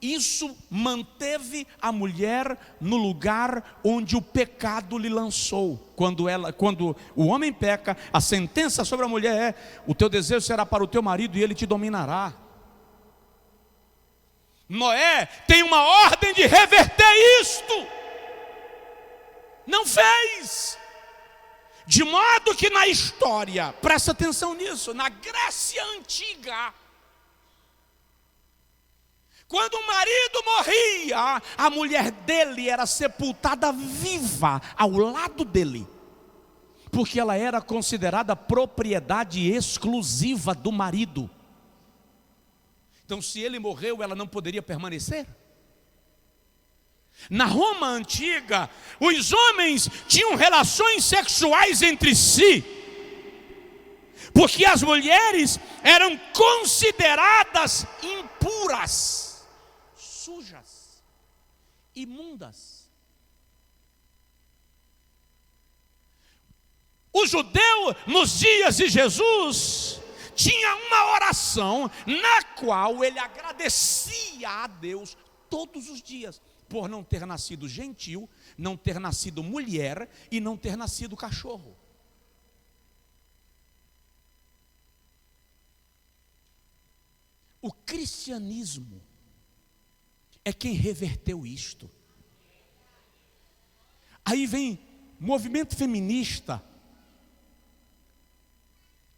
Speaker 1: Isso manteve a mulher no lugar onde o pecado lhe lançou. Quando o homem peca, a sentença sobre a mulher é: o teu desejo será para o teu marido e ele te dominará. Noé tem uma ordem de reverter isto. Não fez. De modo que na história, presta atenção nisso, na Grécia Antiga, quando o marido morria, a mulher dele era sepultada viva ao lado dele, porque ela era considerada propriedade exclusiva do marido. Então, se ele morreu, ela não poderia permanecer. Na Roma antiga, os homens tinham relações sexuais entre si, porque as mulheres eram consideradas impuras, sujas, imundas. O judeu, nos dias de Jesus, tinha uma oração na qual ele agradecia a Deus todos os dias por não ter nascido gentil, não ter nascido mulher e não ter nascido cachorro. O cristianismo é quem reverteu isto. Aí vem movimento feminista,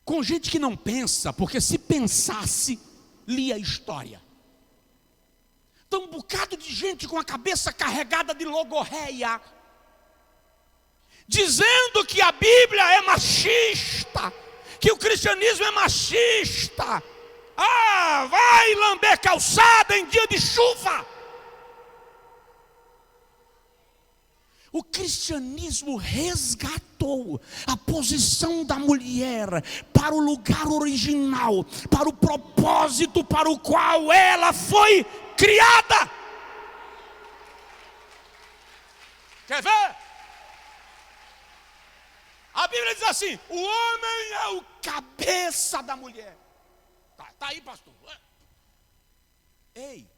Speaker 1: com gente que não pensa, porque se pensasse, lia a história. Então, um bocado de gente com a cabeça carregada de logorreia, dizendo que a Bíblia é machista, que o cristianismo é machista. Ah, vai lamber calçada em dia de chuva. O cristianismo resgatou a posição da mulher para o lugar original, para o propósito para o qual ela foi criada. Quer ver? A Bíblia diz assim: o homem é o cabeça da mulher. Tá aí, pastor. Ei,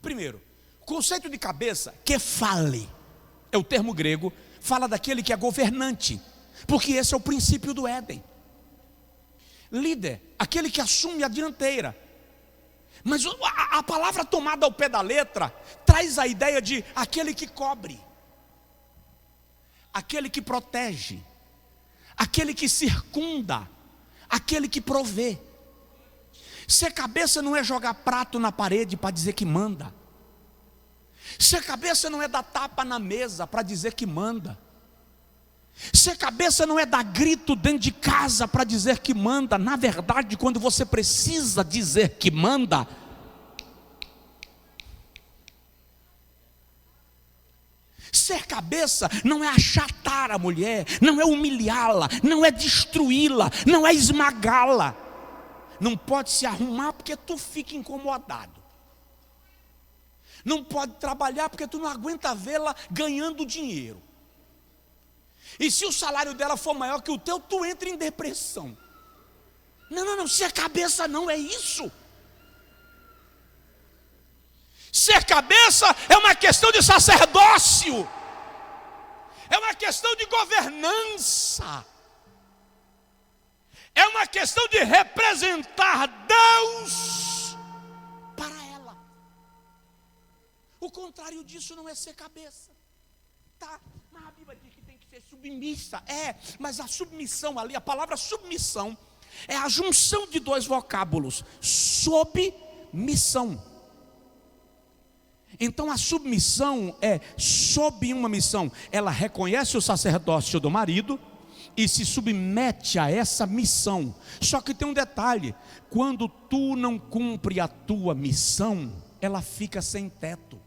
Speaker 1: primeiro, o conceito de cabeça, kefale, é o termo grego, fala daquele que é governante, porque esse é o princípio do Éden. Líder, aquele que assume a dianteira. Mas a palavra tomada ao pé da letra traz a ideia de aquele que cobre, aquele que protege, aquele que circunda, aquele que provê. Ser cabeça não é jogar prato na parede para dizer que manda. Ser cabeça não é dar tapa na mesa para dizer que manda. Ser cabeça não é dar grito dentro de casa para dizer que manda. Na verdade, quando você precisa dizer que manda, ser cabeça não é achatar a mulher, não é humilhá-la, não é destruí-la, não é esmagá-la. Não pode se arrumar porque tu fica incomodado. Não pode trabalhar porque tu não aguenta vê-la ganhando dinheiro. E se o salário dela for maior que o teu, tu entra em depressão. Não, ser cabeça não é isso. Ser cabeça é uma questão de sacerdócio, é uma questão de governança, é uma questão de representar Deus para ela. O contrário disso não é ser cabeça. Tá, mas a Bíblia diz que tem que ser submissa. Mas a submissão ali, a palavra submissão, é a junção de dois vocábulos: submissão. Então a submissão é sob uma missão. Ela reconhece o sacerdócio do marido e se submete a essa missão. Só que tem um detalhe: quando tu não cumpre a tua missão, ela fica sem teto.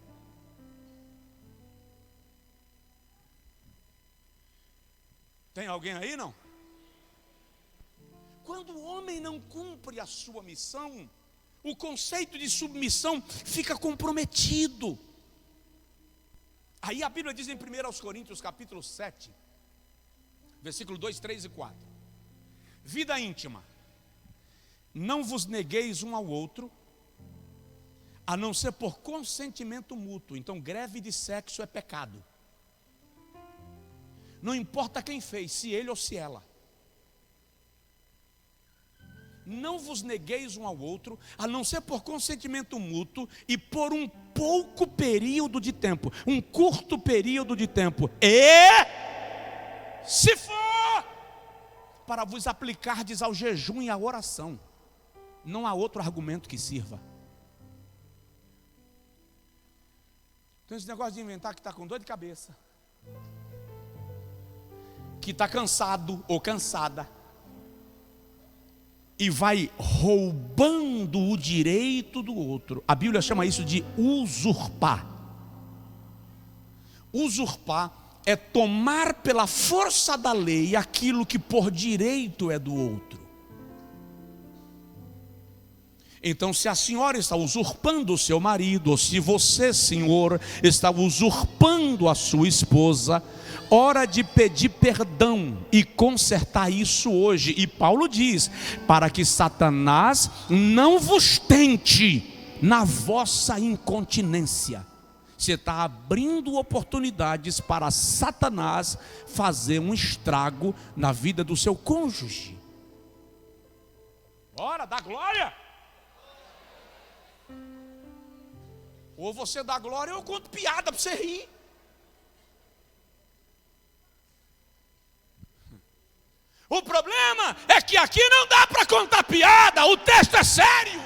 Speaker 1: Tem alguém aí, não? Quando o homem não cumpre a sua missão, o conceito de submissão fica comprometido. Aí a Bíblia diz em 1 Coríntios capítulo 7, versículo 2, 3 e 4: vida íntima, não vos negueis um ao outro, a não ser por consentimento mútuo. Então, greve de sexo é pecado. Não importa quem fez, se ele ou se ela. Não vos negueis um ao outro, a não ser por consentimento mútuo e por um pouco período de tempo, um curto período de tempo. E se for para vos aplicardes ao jejum e à oração, não há outro argumento que sirva. Então esse negócio de inventar que está com dor de cabeça, que está cansado ou cansada, e vai roubando o direito do outro. A Bíblia chama isso de usurpar. Usurpar é tomar pela força da lei aquilo que por direito é do outro. Então, se a senhora está usurpando o seu marido, ou se você, senhor, está usurpando a sua esposa, hora de pedir perdão e consertar isso hoje. E Paulo diz, para que Satanás não vos tente na vossa incontinência. Você está abrindo oportunidades para Satanás fazer um estrago na vida do seu cônjuge. Bora, dá glória! Ou você dá glória ou eu conto piada para você rir. O problema é que aqui não dá para contar piada, o texto é sério.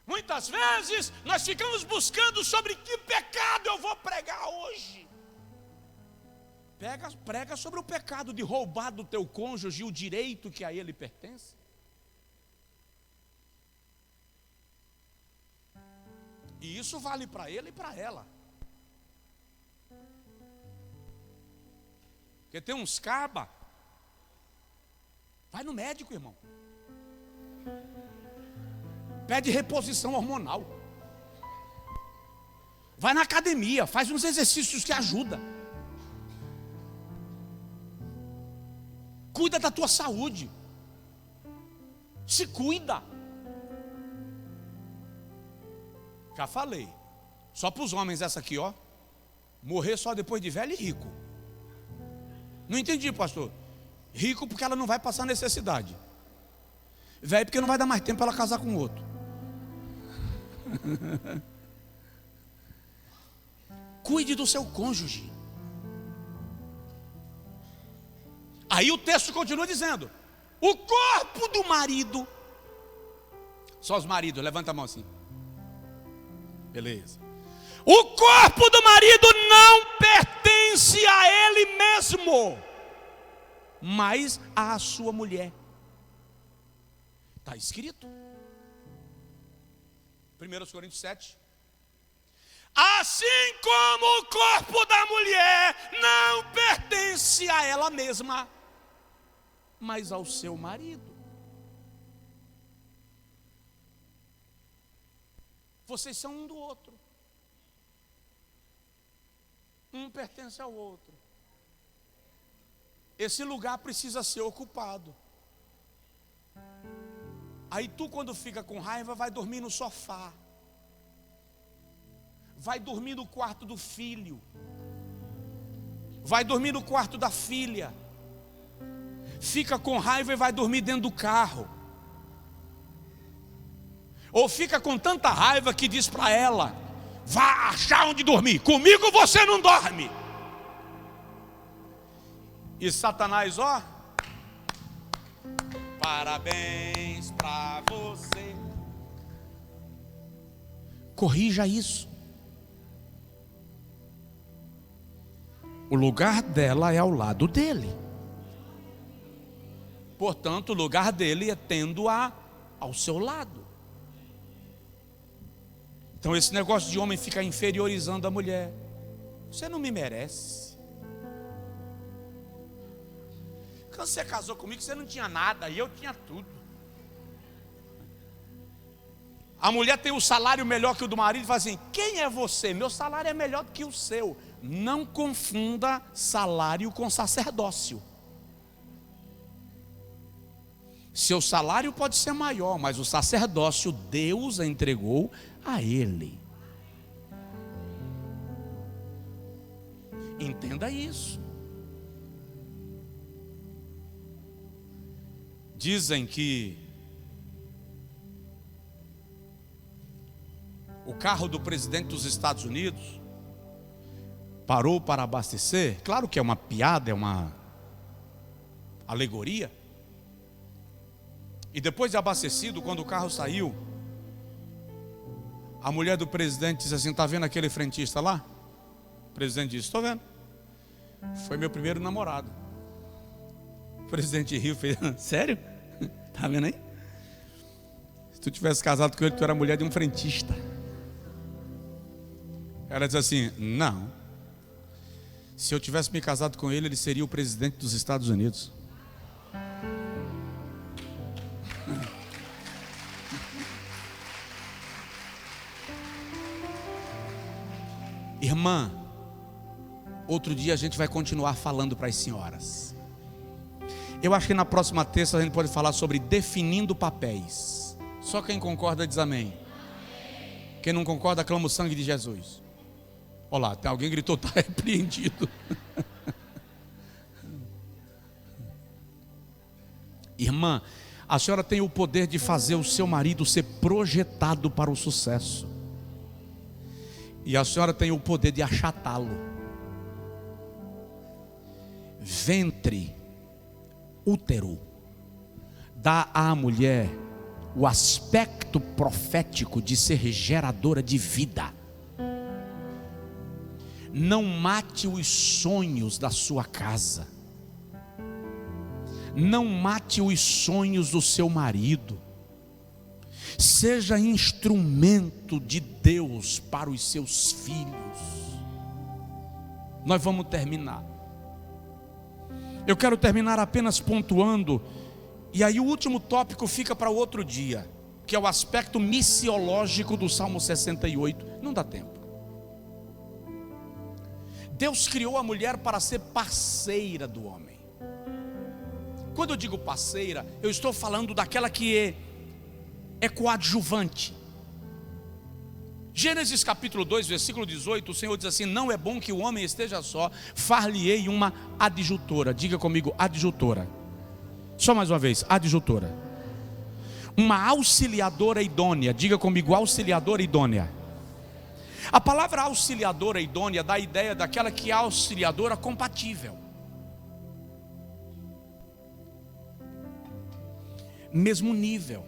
Speaker 1: Muitas vezes nós ficamos buscando sobre que pecado eu vou pregar hoje. Prega sobre o pecado de roubar do teu cônjuge o direito que a ele pertence. E isso vale para ele e para ela. Porque tem uns cabas. Vai no médico, irmão. Pede reposição hormonal. Vai na academia, faz uns exercícios que ajudam. Cuida da tua saúde. Se cuida. Já falei. Só para os homens essa aqui, ó. Morrer só depois de velho e rico. Não entendi, pastor. Rico porque ela não vai passar necessidade. Velho porque não vai dar mais tempo para ela casar com outro. Cuide do seu cônjuge. Aí o texto continua dizendo: o corpo do marido. Só os maridos, levanta a mão assim. Beleza. O corpo do marido não pertence a ele mesmo, mas à sua mulher. Está escrito. 1 Coríntios 7. Assim como o corpo da mulher não pertence a ela mesma, mas ao seu marido. Vocês são um do outro. Um pertence ao outro. Esse lugar precisa ser ocupado. Aí tu, quando fica com raiva, vai dormir no sofá. Vai dormir no quarto do filho. Vai dormir no quarto da filha. Fica com raiva e vai dormir dentro do carro. Ou fica com tanta raiva que diz para ela: vá achar onde dormir, comigo você não dorme. E Satanás, ó, parabéns para você. Corrija isso. O lugar dela é ao lado dele. Portanto, o lugar dele é tendo-a ao seu lado. Então esse negócio de homem ficar inferiorizando a mulher. Você não me merece. Quando você casou comigo, você não tinha nada e eu tinha tudo. A mulher tem o salário melhor que o do marido e fala assim: quem é você? Meu salário é melhor do que o seu. Não confunda salário com sacerdócio. Seu salário pode ser maior, mas o sacerdócio Deus a entregou a ele. Entenda isso. Dizem que o carro do presidente dos Estados Unidos parou para abastecer. Claro que é uma piada, é uma alegoria. E depois de abastecido, quando o carro saiu, a mulher do presidente disse assim: está vendo aquele frentista lá? O presidente disse: estou vendo. Foi meu primeiro namorado. O presidente riu e fez: sério? Está vendo aí? Se tu tivesse casado com ele, tu era mulher de um frentista. Ela disse assim: não. Se eu tivesse me casado com ele, ele seria o presidente dos Estados Unidos. Irmã, outro dia a gente vai continuar falando para as senhoras. Eu acho que na próxima terça a gente pode falar sobre definindo papéis. Só quem concorda diz amém. Quem não concorda clama o sangue de Jesus. Olha lá, tem alguém que gritou: está repreendido. Irmã, a senhora tem o poder de fazer o seu marido ser projetado para o sucesso. E a senhora tem o poder de achatá-lo. Ventre, útero, dá à mulher o aspecto profético de ser geradora de vida. Não mate os sonhos da sua casa. Não mate os sonhos do seu marido. Seja instrumento de Deus para os seus filhos. Nós vamos terminar. Eu quero terminar apenas pontuando, e aí o último tópico fica para outro dia, que é o aspecto missiológico do Salmo 68. Não dá tempo. Deus criou a mulher para ser parceira do homem. Quando eu digo parceira, eu estou falando daquela que é coadjuvante. Gênesis capítulo 2, versículo 18, o Senhor diz assim: não é bom que o homem esteja só, far-lhe-ei uma adjutora. Diga comigo, adjutora. Só mais uma vez, adjutora. Uma auxiliadora idônea. Diga comigo, auxiliadora idônea. A palavra auxiliadora idônea dá a ideia daquela que é auxiliadora compatível. Mesmo nível.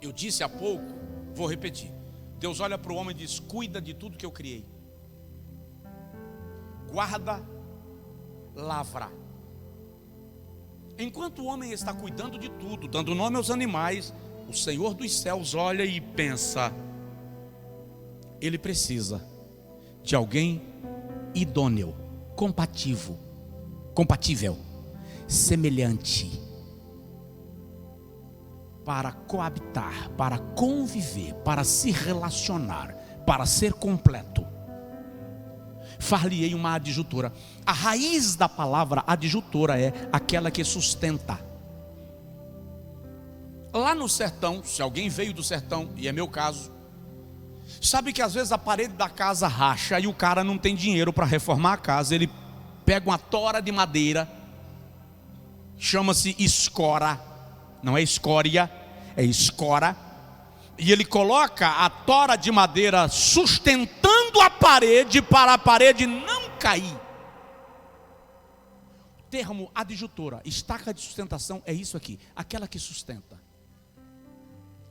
Speaker 1: Eu disse há pouco, vou repetir. Deus olha para o homem e diz: cuida de tudo que eu criei. Guarda, lavra. Enquanto o homem está cuidando de tudo, dando nome aos animais, o Senhor dos céus olha e pensa: ele precisa de alguém idôneo, compatível, semelhante, para coabitar, para conviver, para se relacionar, para ser completo. Far-lhe-ei uma adjutora. A raiz da palavra adjutora é aquela que sustenta. Lá no sertão, se alguém veio do sertão, e é meu caso, sabe que às vezes a parede da casa racha e o cara não tem dinheiro para reformar a casa. Ele pega uma tora de madeira, chama-se escora, não é escória, é escora, e ele coloca a tora de madeira sustentando a parede para a parede não cair. O termo adjutora, estaca de sustentação, é isso aqui, aquela que sustenta.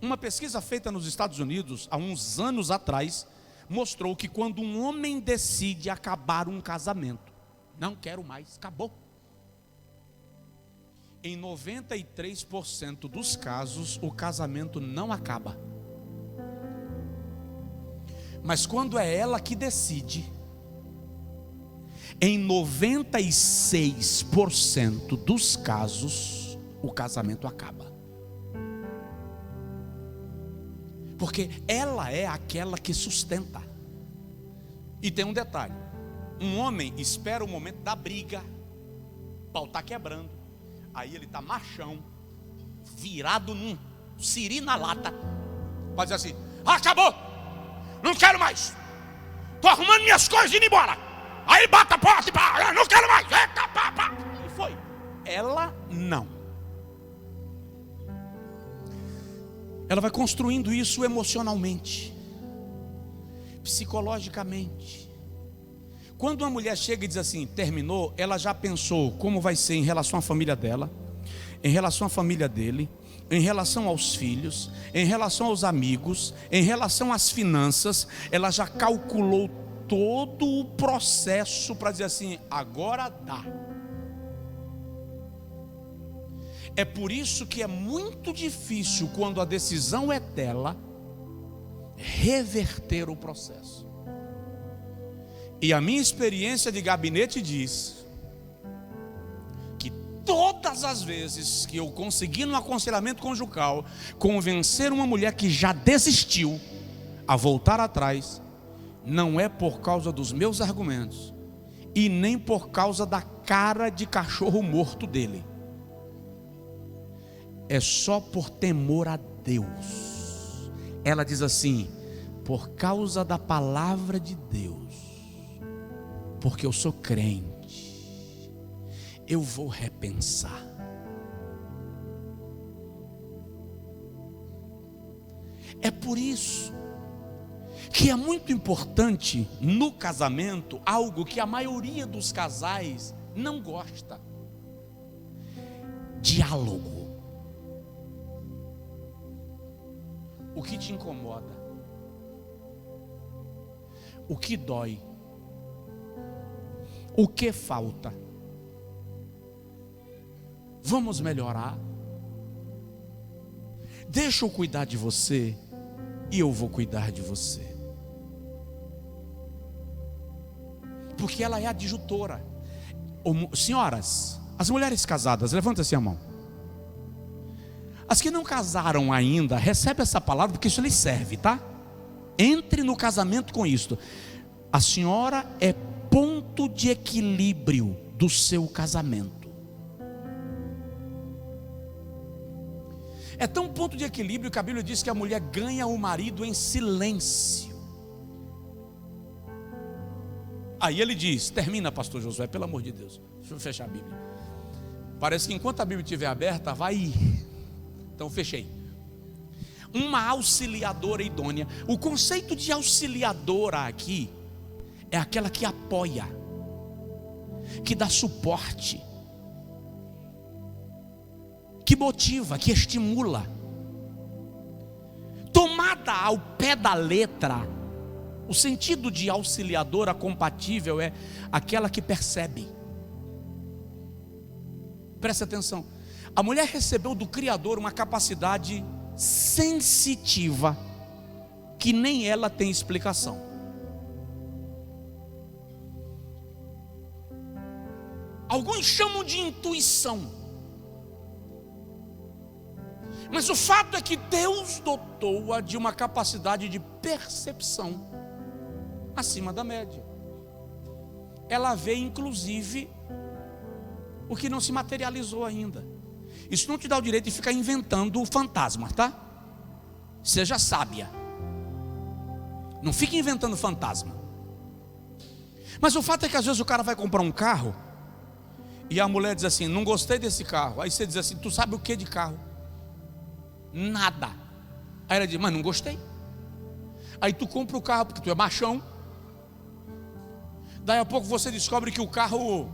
Speaker 1: Uma pesquisa feita nos Estados Unidos há uns anos atrás mostrou que quando um homem decide acabar um casamento, não quero mais, acabou, em 93% dos casos o casamento não acaba. Mas quando é ela que decide, em 96% dos casos o casamento acaba. Porque ela é aquela que sustenta. E tem um detalhe: um homem espera o momento da briga, o pau está quebrando, Aí ele está machão, virado num siri na lata, vai dizer assim: acabou, não quero mais, estou arrumando minhas coisas e indo embora. Aí bate a porta e pá, não quero mais. Eita, pá, pá. E foi. Ela não. Ela vai construindo isso emocionalmente, psicologicamente. Quando uma mulher chega e diz assim, terminou, ela já pensou como vai ser em relação à família dela, em relação à família dele, em relação aos filhos, em relação aos amigos, em relação às finanças. Ela já calculou todo o processo para dizer assim: agora dá. É por isso que é muito difícil, quando a decisão é dela, reverter o processo. E a minha experiência de gabinete diz que todas as vezes que eu consegui no aconselhamento conjugal convencer uma mulher que já desistiu a voltar atrás, não é por causa dos meus argumentos e nem por causa da cara de cachorro morto dele. É só por temor a Deus. Ela diz assim: por causa da palavra de Deus, porque eu sou crente, eu vou repensar. É por isso que é muito importante no casamento algo que a maioria dos casais não gosta: diálogo. O que te incomoda? O que dói? O que falta? Vamos melhorar? Deixa eu cuidar de você e eu vou cuidar de você. Porque ela é adjutora. Senhoras, as mulheres casadas, levanta assim a mão. As que não casaram ainda, recebe essa palavra, porque isso lhe serve, tá? Entre no casamento com isto. A senhora é ponto de equilíbrio do seu casamento. É tão ponto de equilíbrio que a Bíblia diz que a mulher ganha o marido em silêncio. Aí ele diz, termina, pastor Josué, pelo amor de Deus, deixa eu fechar a Bíblia. Parece que enquanto a Bíblia estiver aberta, vai ir. Então fechei. Uma auxiliadora idônea. O conceito de auxiliadora aqui é aquela que apoia, que dá suporte, que motiva, que estimula. Tomada ao pé da letra, o sentido de auxiliadora compatível é aquela que percebe. Presta atenção. A mulher recebeu do Criador uma capacidade sensitiva que nem ela tem explicação. Alguns chamam de intuição, mas o fato é que Deus dotou-a de uma capacidade de percepção acima da média. Ela vê inclusive o que não se materializou ainda. Isso não te dá o direito de ficar inventando fantasma, tá? Seja sábia. Não fique inventando fantasma. Mas o fato é que às vezes o cara vai comprar um carro e a mulher diz assim: não gostei desse carro. Aí você diz assim: tu sabe o que de carro? Nada. Aí ela diz: mas não gostei. Aí tu compra o carro porque tu é machão. Daí a pouco você descobre que o carro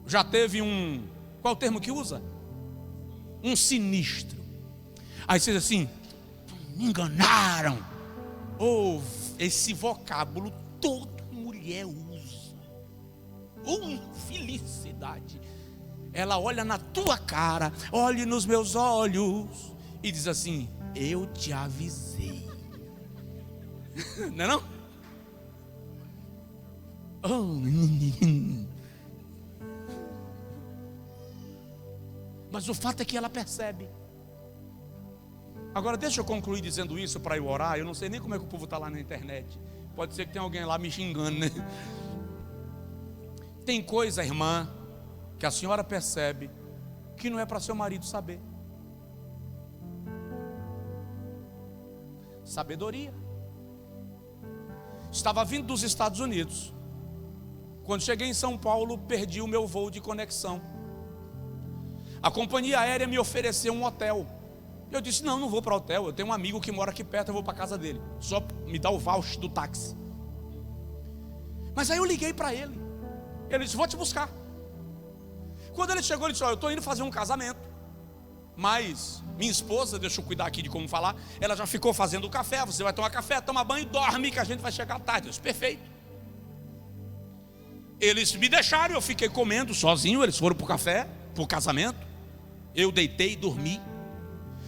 Speaker 1: já teve um... Qual é o termo que usa? Um sinistro. Aí você diz assim: me enganaram. Oh, esse vocábulo toda mulher usa. Felicidade. Ela olha na tua cara, olha nos meus olhos e diz assim: eu te avisei. Não é não? Mas o fato é que ela percebe. Agora deixa eu concluir dizendo isso para eu orar. Eu não sei nem como é que o povo está lá na internet. Pode ser que tenha alguém lá me xingando, né? Tem coisa, irmã, que a senhora percebe que não é para seu marido saber. Sabedoria. Estava vindo dos Estados Unidos. Quando cheguei em São Paulo, perdi o meu voo de conexão. A companhia aérea me ofereceu um hotel. Eu disse, não vou para o hotel, eu tenho um amigo que mora aqui perto, eu vou para a casa dele. Só me dá o voucher do táxi. Mas aí eu liguei para ele. Ele disse, vou te buscar. Quando ele chegou, ele disse, eu estou indo fazer um casamento. Mas minha esposa, deixa eu cuidar aqui de como falar, ela já ficou fazendo o café, você vai tomar café, toma banho e dorme, que a gente vai chegar tarde. Eu disse, perfeito. Eles me deixaram, eu fiquei comendo sozinho, eles foram para o café, para o casamento. Eu deitei e dormi.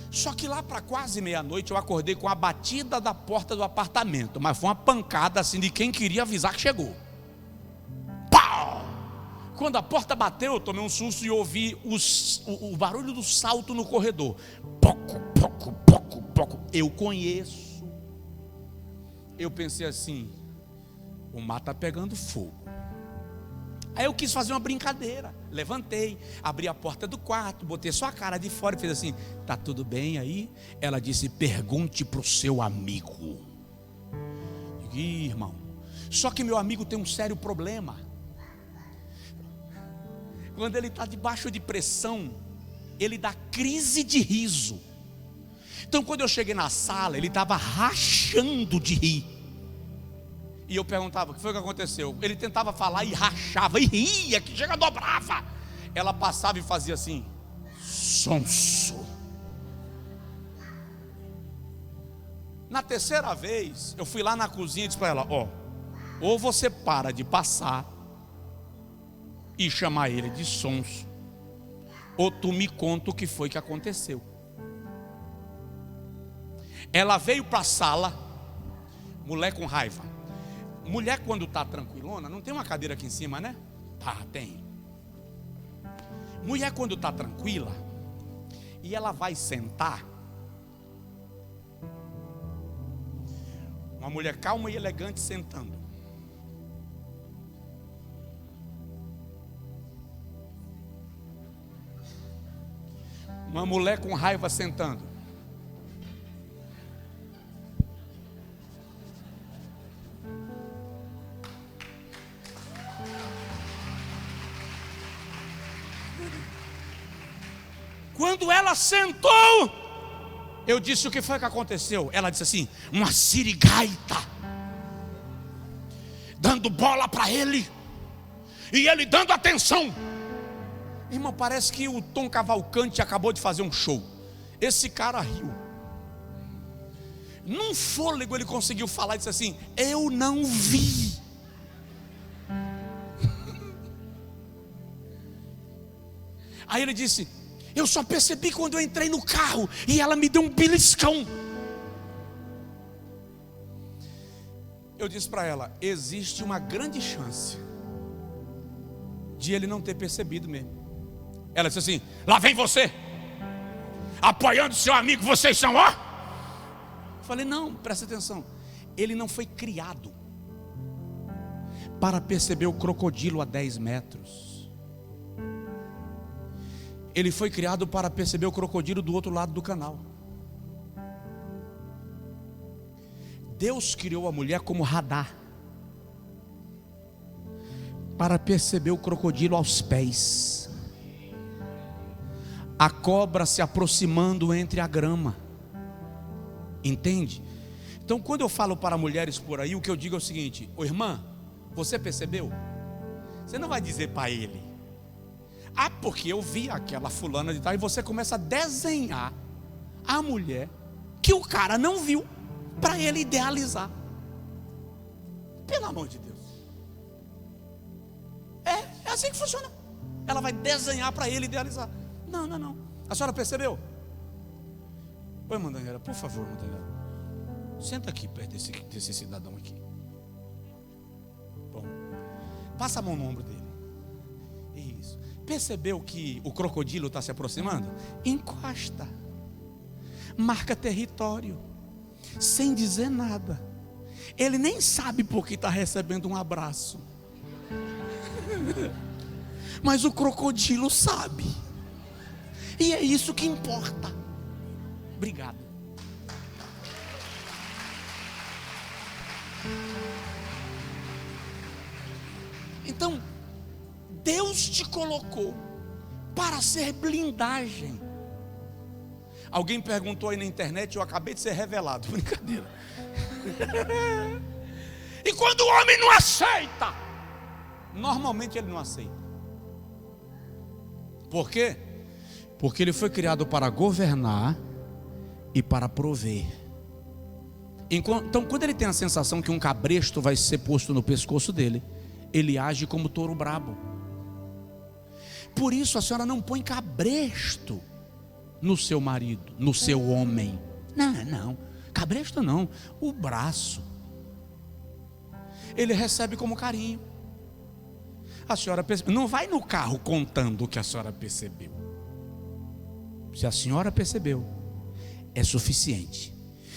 Speaker 1: Só que lá para quase meia-noite eu acordei com a batida da porta do apartamento. Mas foi uma pancada assim de quem queria avisar que chegou. Pau! Quando a porta bateu, eu tomei um susto e ouvi o barulho do salto no corredor. Poco, poco, poco, poco. Eu conheço. Eu pensei assim, o mar está pegando fogo. Aí eu quis fazer uma brincadeira. Levantei, abri a porta do quarto, botei só a cara de fora e fiz assim, tá tudo bem aí? Ela disse, pergunte para o seu amigo. Ih, irmão, só que meu amigo tem um sério problema. Quando ele está debaixo de pressão, ele dá crise de riso. Então quando eu cheguei na sala, ele estava rachando de rir. E eu perguntava, o que foi que aconteceu? Ele tentava falar e rachava, e ria, que chega, dobrava. Ela passava e fazia assim, sonso. Na terceira vez, eu fui lá na cozinha e disse para ela, ou você para de passar e chamar ele de sonso, ou tu me conta o que foi que aconteceu. Ela veio para a sala, mulher com raiva. Mulher quando está tranquilona, não tem uma cadeira aqui em cima, né? Tá, tem. Mulher quando está tranquila, e ela vai sentar, uma mulher calma e elegante sentando. Uma mulher com raiva sentando. Quando ela sentou, eu disse, o que foi que aconteceu? Ela disse assim, uma sirigaita, dando bola para ele, e ele dando atenção. Irmão, parece que o Tom Cavalcante acabou de fazer um show. Esse cara riu. Num fôlego ele conseguiu falar e disse assim, eu não vi. Aí ele disse, eu só percebi quando eu entrei no carro e ela me deu um beliscão. Eu disse para ela, existe uma grande chance de ele não ter percebido mesmo. Ela disse assim, lá vem você, apoiando seu amigo, vocês são ó. Eu falei, não, presta atenção. Ele não foi criado para perceber o crocodilo a 10 metros. Ele foi criado para perceber o crocodilo do outro lado do canal. Deus criou a mulher como radar, para perceber o crocodilo aos pés, a cobra se aproximando entre a grama. Entende? Então quando eu falo para mulheres por aí, o que eu digo é o seguinte, ô irmã, você percebeu? Você não vai dizer para ele, ah, porque eu vi aquela fulana de tal, e você começa a desenhar a mulher que o cara não viu, para ele idealizar. Pelo amor de Deus. É assim que funciona. Ela vai desenhar para ele idealizar. Não. A senhora percebeu? Oi, Mandangueira, por favor, Mandangueira, senta aqui perto desse cidadão aqui. Bom, passa a mão no ombro dele. Isso. Percebeu que o crocodilo está se aproximando? Encosta, marca território, sem dizer nada. Ele nem sabe porque está recebendo um abraço, mas o crocodilo sabe. E é isso que importa. Obrigado. Então, Deus te colocou para ser blindagem. Alguém perguntou aí na internet, eu acabei de ser revelado. Brincadeira. E quando o homem não aceita, normalmente ele não aceita. Por quê? Porque ele foi criado para governar e para prover. Então, quando ele tem a sensação que um cabresto vai ser posto no pescoço dele, ele age como touro brabo. Por isso a senhora não põe cabresto no seu marido, no seu homem. Não, cabresto não, o braço. Ele recebe como carinho. A senhora não vai no carro contando o que a senhora percebeu. Se a senhora percebeu, é suficiente.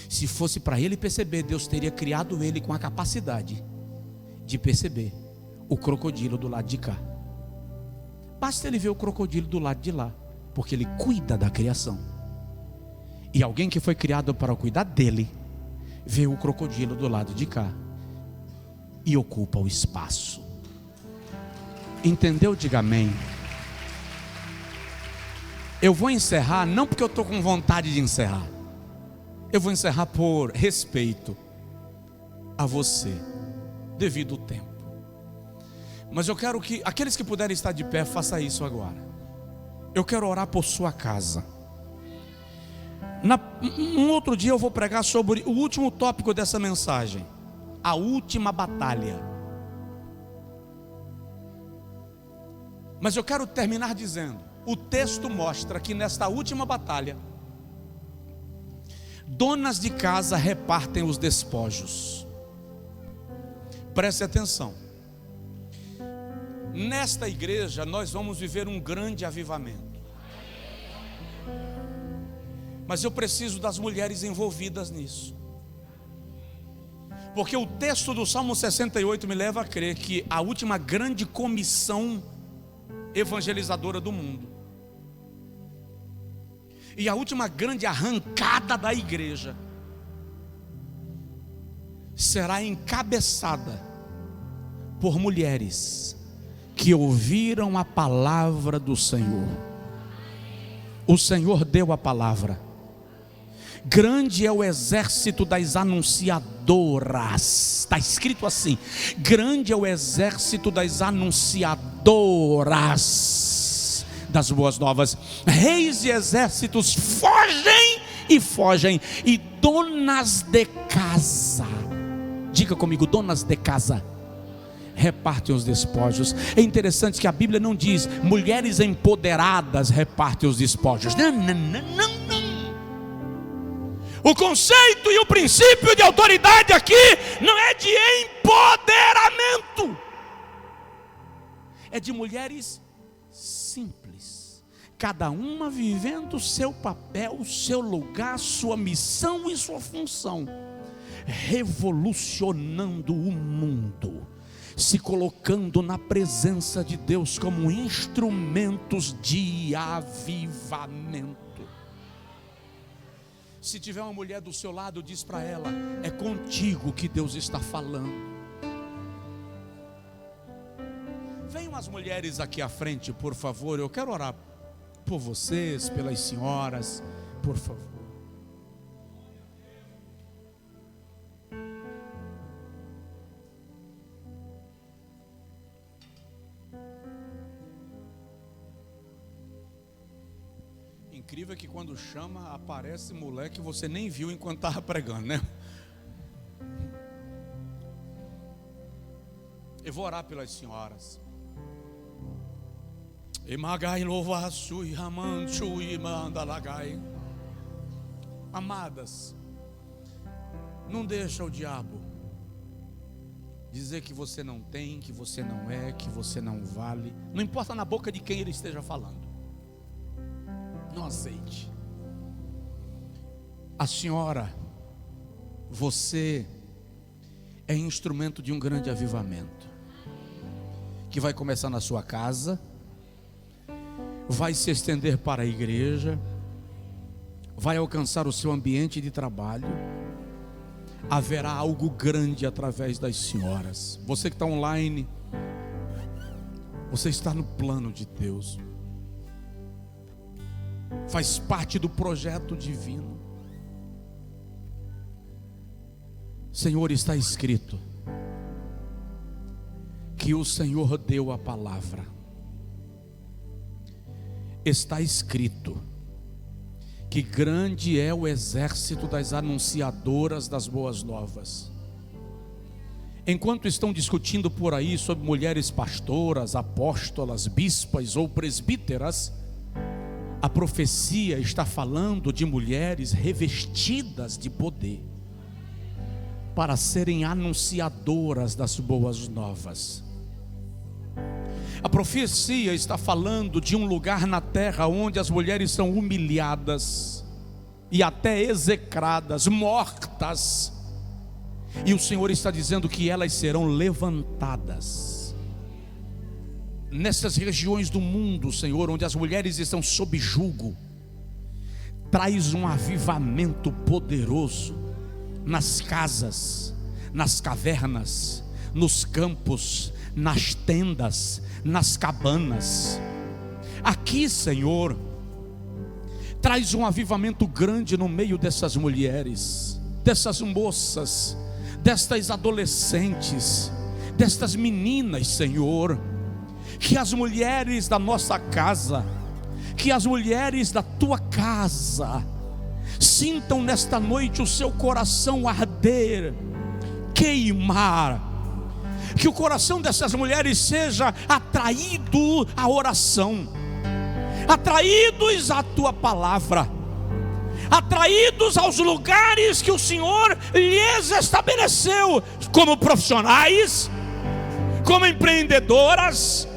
Speaker 1: Se fosse para ele perceber, Deus teria criado ele com a capacidade de perceber o crocodilo do lado de cá. Basta ele ver o crocodilo do lado de lá, porque ele cuida da criação. E alguém que foi criado para cuidar dele, vê o crocodilo do lado de cá e ocupa o espaço. Entendeu? Diga amém. Eu vou encerrar, não porque eu estou com vontade de encerrar. Eu vou encerrar por respeito a você, devido ao tempo. Mas eu quero que aqueles que puderem estar de pé, façam isso agora. Eu quero orar por sua casa. Um outro dia eu vou pregar sobre o último tópico dessa mensagem: a última batalha. Mas eu quero terminar dizendo: o texto mostra que nesta última batalha, donas de casa repartem os despojos. Preste atenção. Nesta igreja nós vamos viver um grande avivamento. Mas eu preciso das mulheres envolvidas nisso. Porque o texto do Salmo 68 me leva a crer que a última grande comissão evangelizadora do mundo e a última grande arrancada da igreja será encabeçada por mulheres que ouviram a palavra do Senhor. O Senhor deu a palavra. Grande é o exército das anunciadoras. Está escrito assim: grande é o exército das anunciadoras das boas novas. Reis e exércitos fogem e fogem. E donas de casa, diga comigo, donas de casa, repartem os despojos. É interessante que a Bíblia não diz mulheres empoderadas repartem os despojos. Não. O conceito e o princípio de autoridade aqui não é de empoderamento, é de mulheres simples, cada uma vivendo o seu papel, o seu lugar, sua missão e sua função, revolucionando o mundo, se colocando na presença de Deus como instrumentos de avivamento. Se tiver uma mulher do seu lado, diz para ela: é contigo que Deus está falando. Venham as mulheres aqui à frente, por favor. Eu quero orar por vocês, pelas senhoras, por favor. Incrível que quando chama, aparece moleque que você nem viu enquanto estava pregando, né? Eu vou orar pelas senhoras. Amadas, não deixa o diabo dizer que você não tem, que você não é, que você não vale. Não importa na boca de quem ele esteja falando. Não aceite. A senhora, você é instrumento de um grande avivamento que vai começar na sua casa, vai se estender para a igreja, vai alcançar o seu ambiente de trabalho. Haverá algo grande através das senhoras. Você que está online, você está no plano de Deus, faz parte do projeto divino. Senhor, está escrito que o Senhor deu a palavra. Está escrito que grande é o exército das anunciadoras das boas novas. Enquanto estão discutindo por aí sobre mulheres pastoras, apóstolas, bispas ou presbíteras, a profecia está falando de mulheres revestidas de poder para serem anunciadoras das boas novas. A profecia está falando de um lugar na terra onde as mulheres são humilhadas e até execradas, mortas. E o Senhor está dizendo que elas serão levantadas. Nessas regiões do mundo, Senhor, onde as mulheres estão sob jugo, traz um avivamento poderoso nas casas, nas cavernas, nos campos, nas tendas, nas cabanas. Aqui, Senhor, traz um avivamento grande no meio dessas mulheres, dessas moças, destas adolescentes, destas meninas, Senhor. Que as mulheres da nossa casa, que as mulheres da tua casa sintam nesta noite o seu coração arder, queimar. Que o coração dessas mulheres seja atraído à oração, atraídos à tua palavra, atraídos aos lugares que o Senhor lhes estabeleceu, como profissionais, como empreendedoras,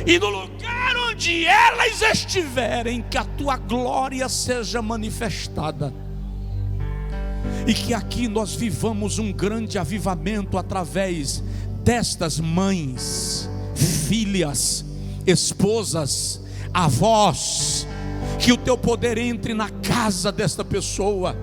Speaker 1: e no lugar onde elas estiverem, que a tua glória seja manifestada. E que aqui nós vivamos um grande avivamento através destas mães, filhas, esposas, avós. Que o teu poder entre na casa desta pessoa,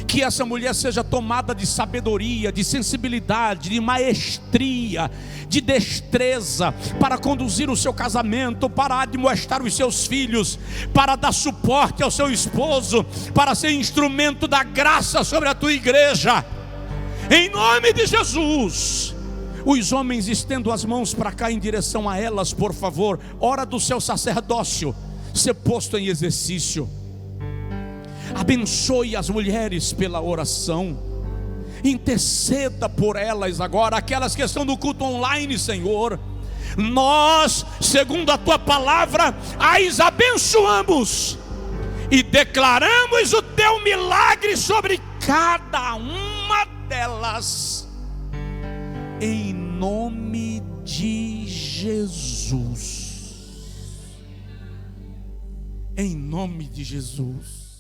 Speaker 1: que essa mulher seja tomada de sabedoria, de sensibilidade, de maestria, de destreza para conduzir o seu casamento, para admoestar os seus filhos, para dar suporte ao seu esposo, para ser instrumento da graça sobre a tua igreja. Em nome de Jesus. Os homens estendam as mãos para cá em direção a elas, por favor. Hora do seu sacerdócio ser posto em exercício. Abençoe as mulheres pela oração, interceda por elas agora, aquelas que estão no culto online, Senhor. Nós, segundo a tua palavra, as abençoamos e declaramos o teu milagre sobre cada uma delas, em nome de Jesus. Em nome de Jesus.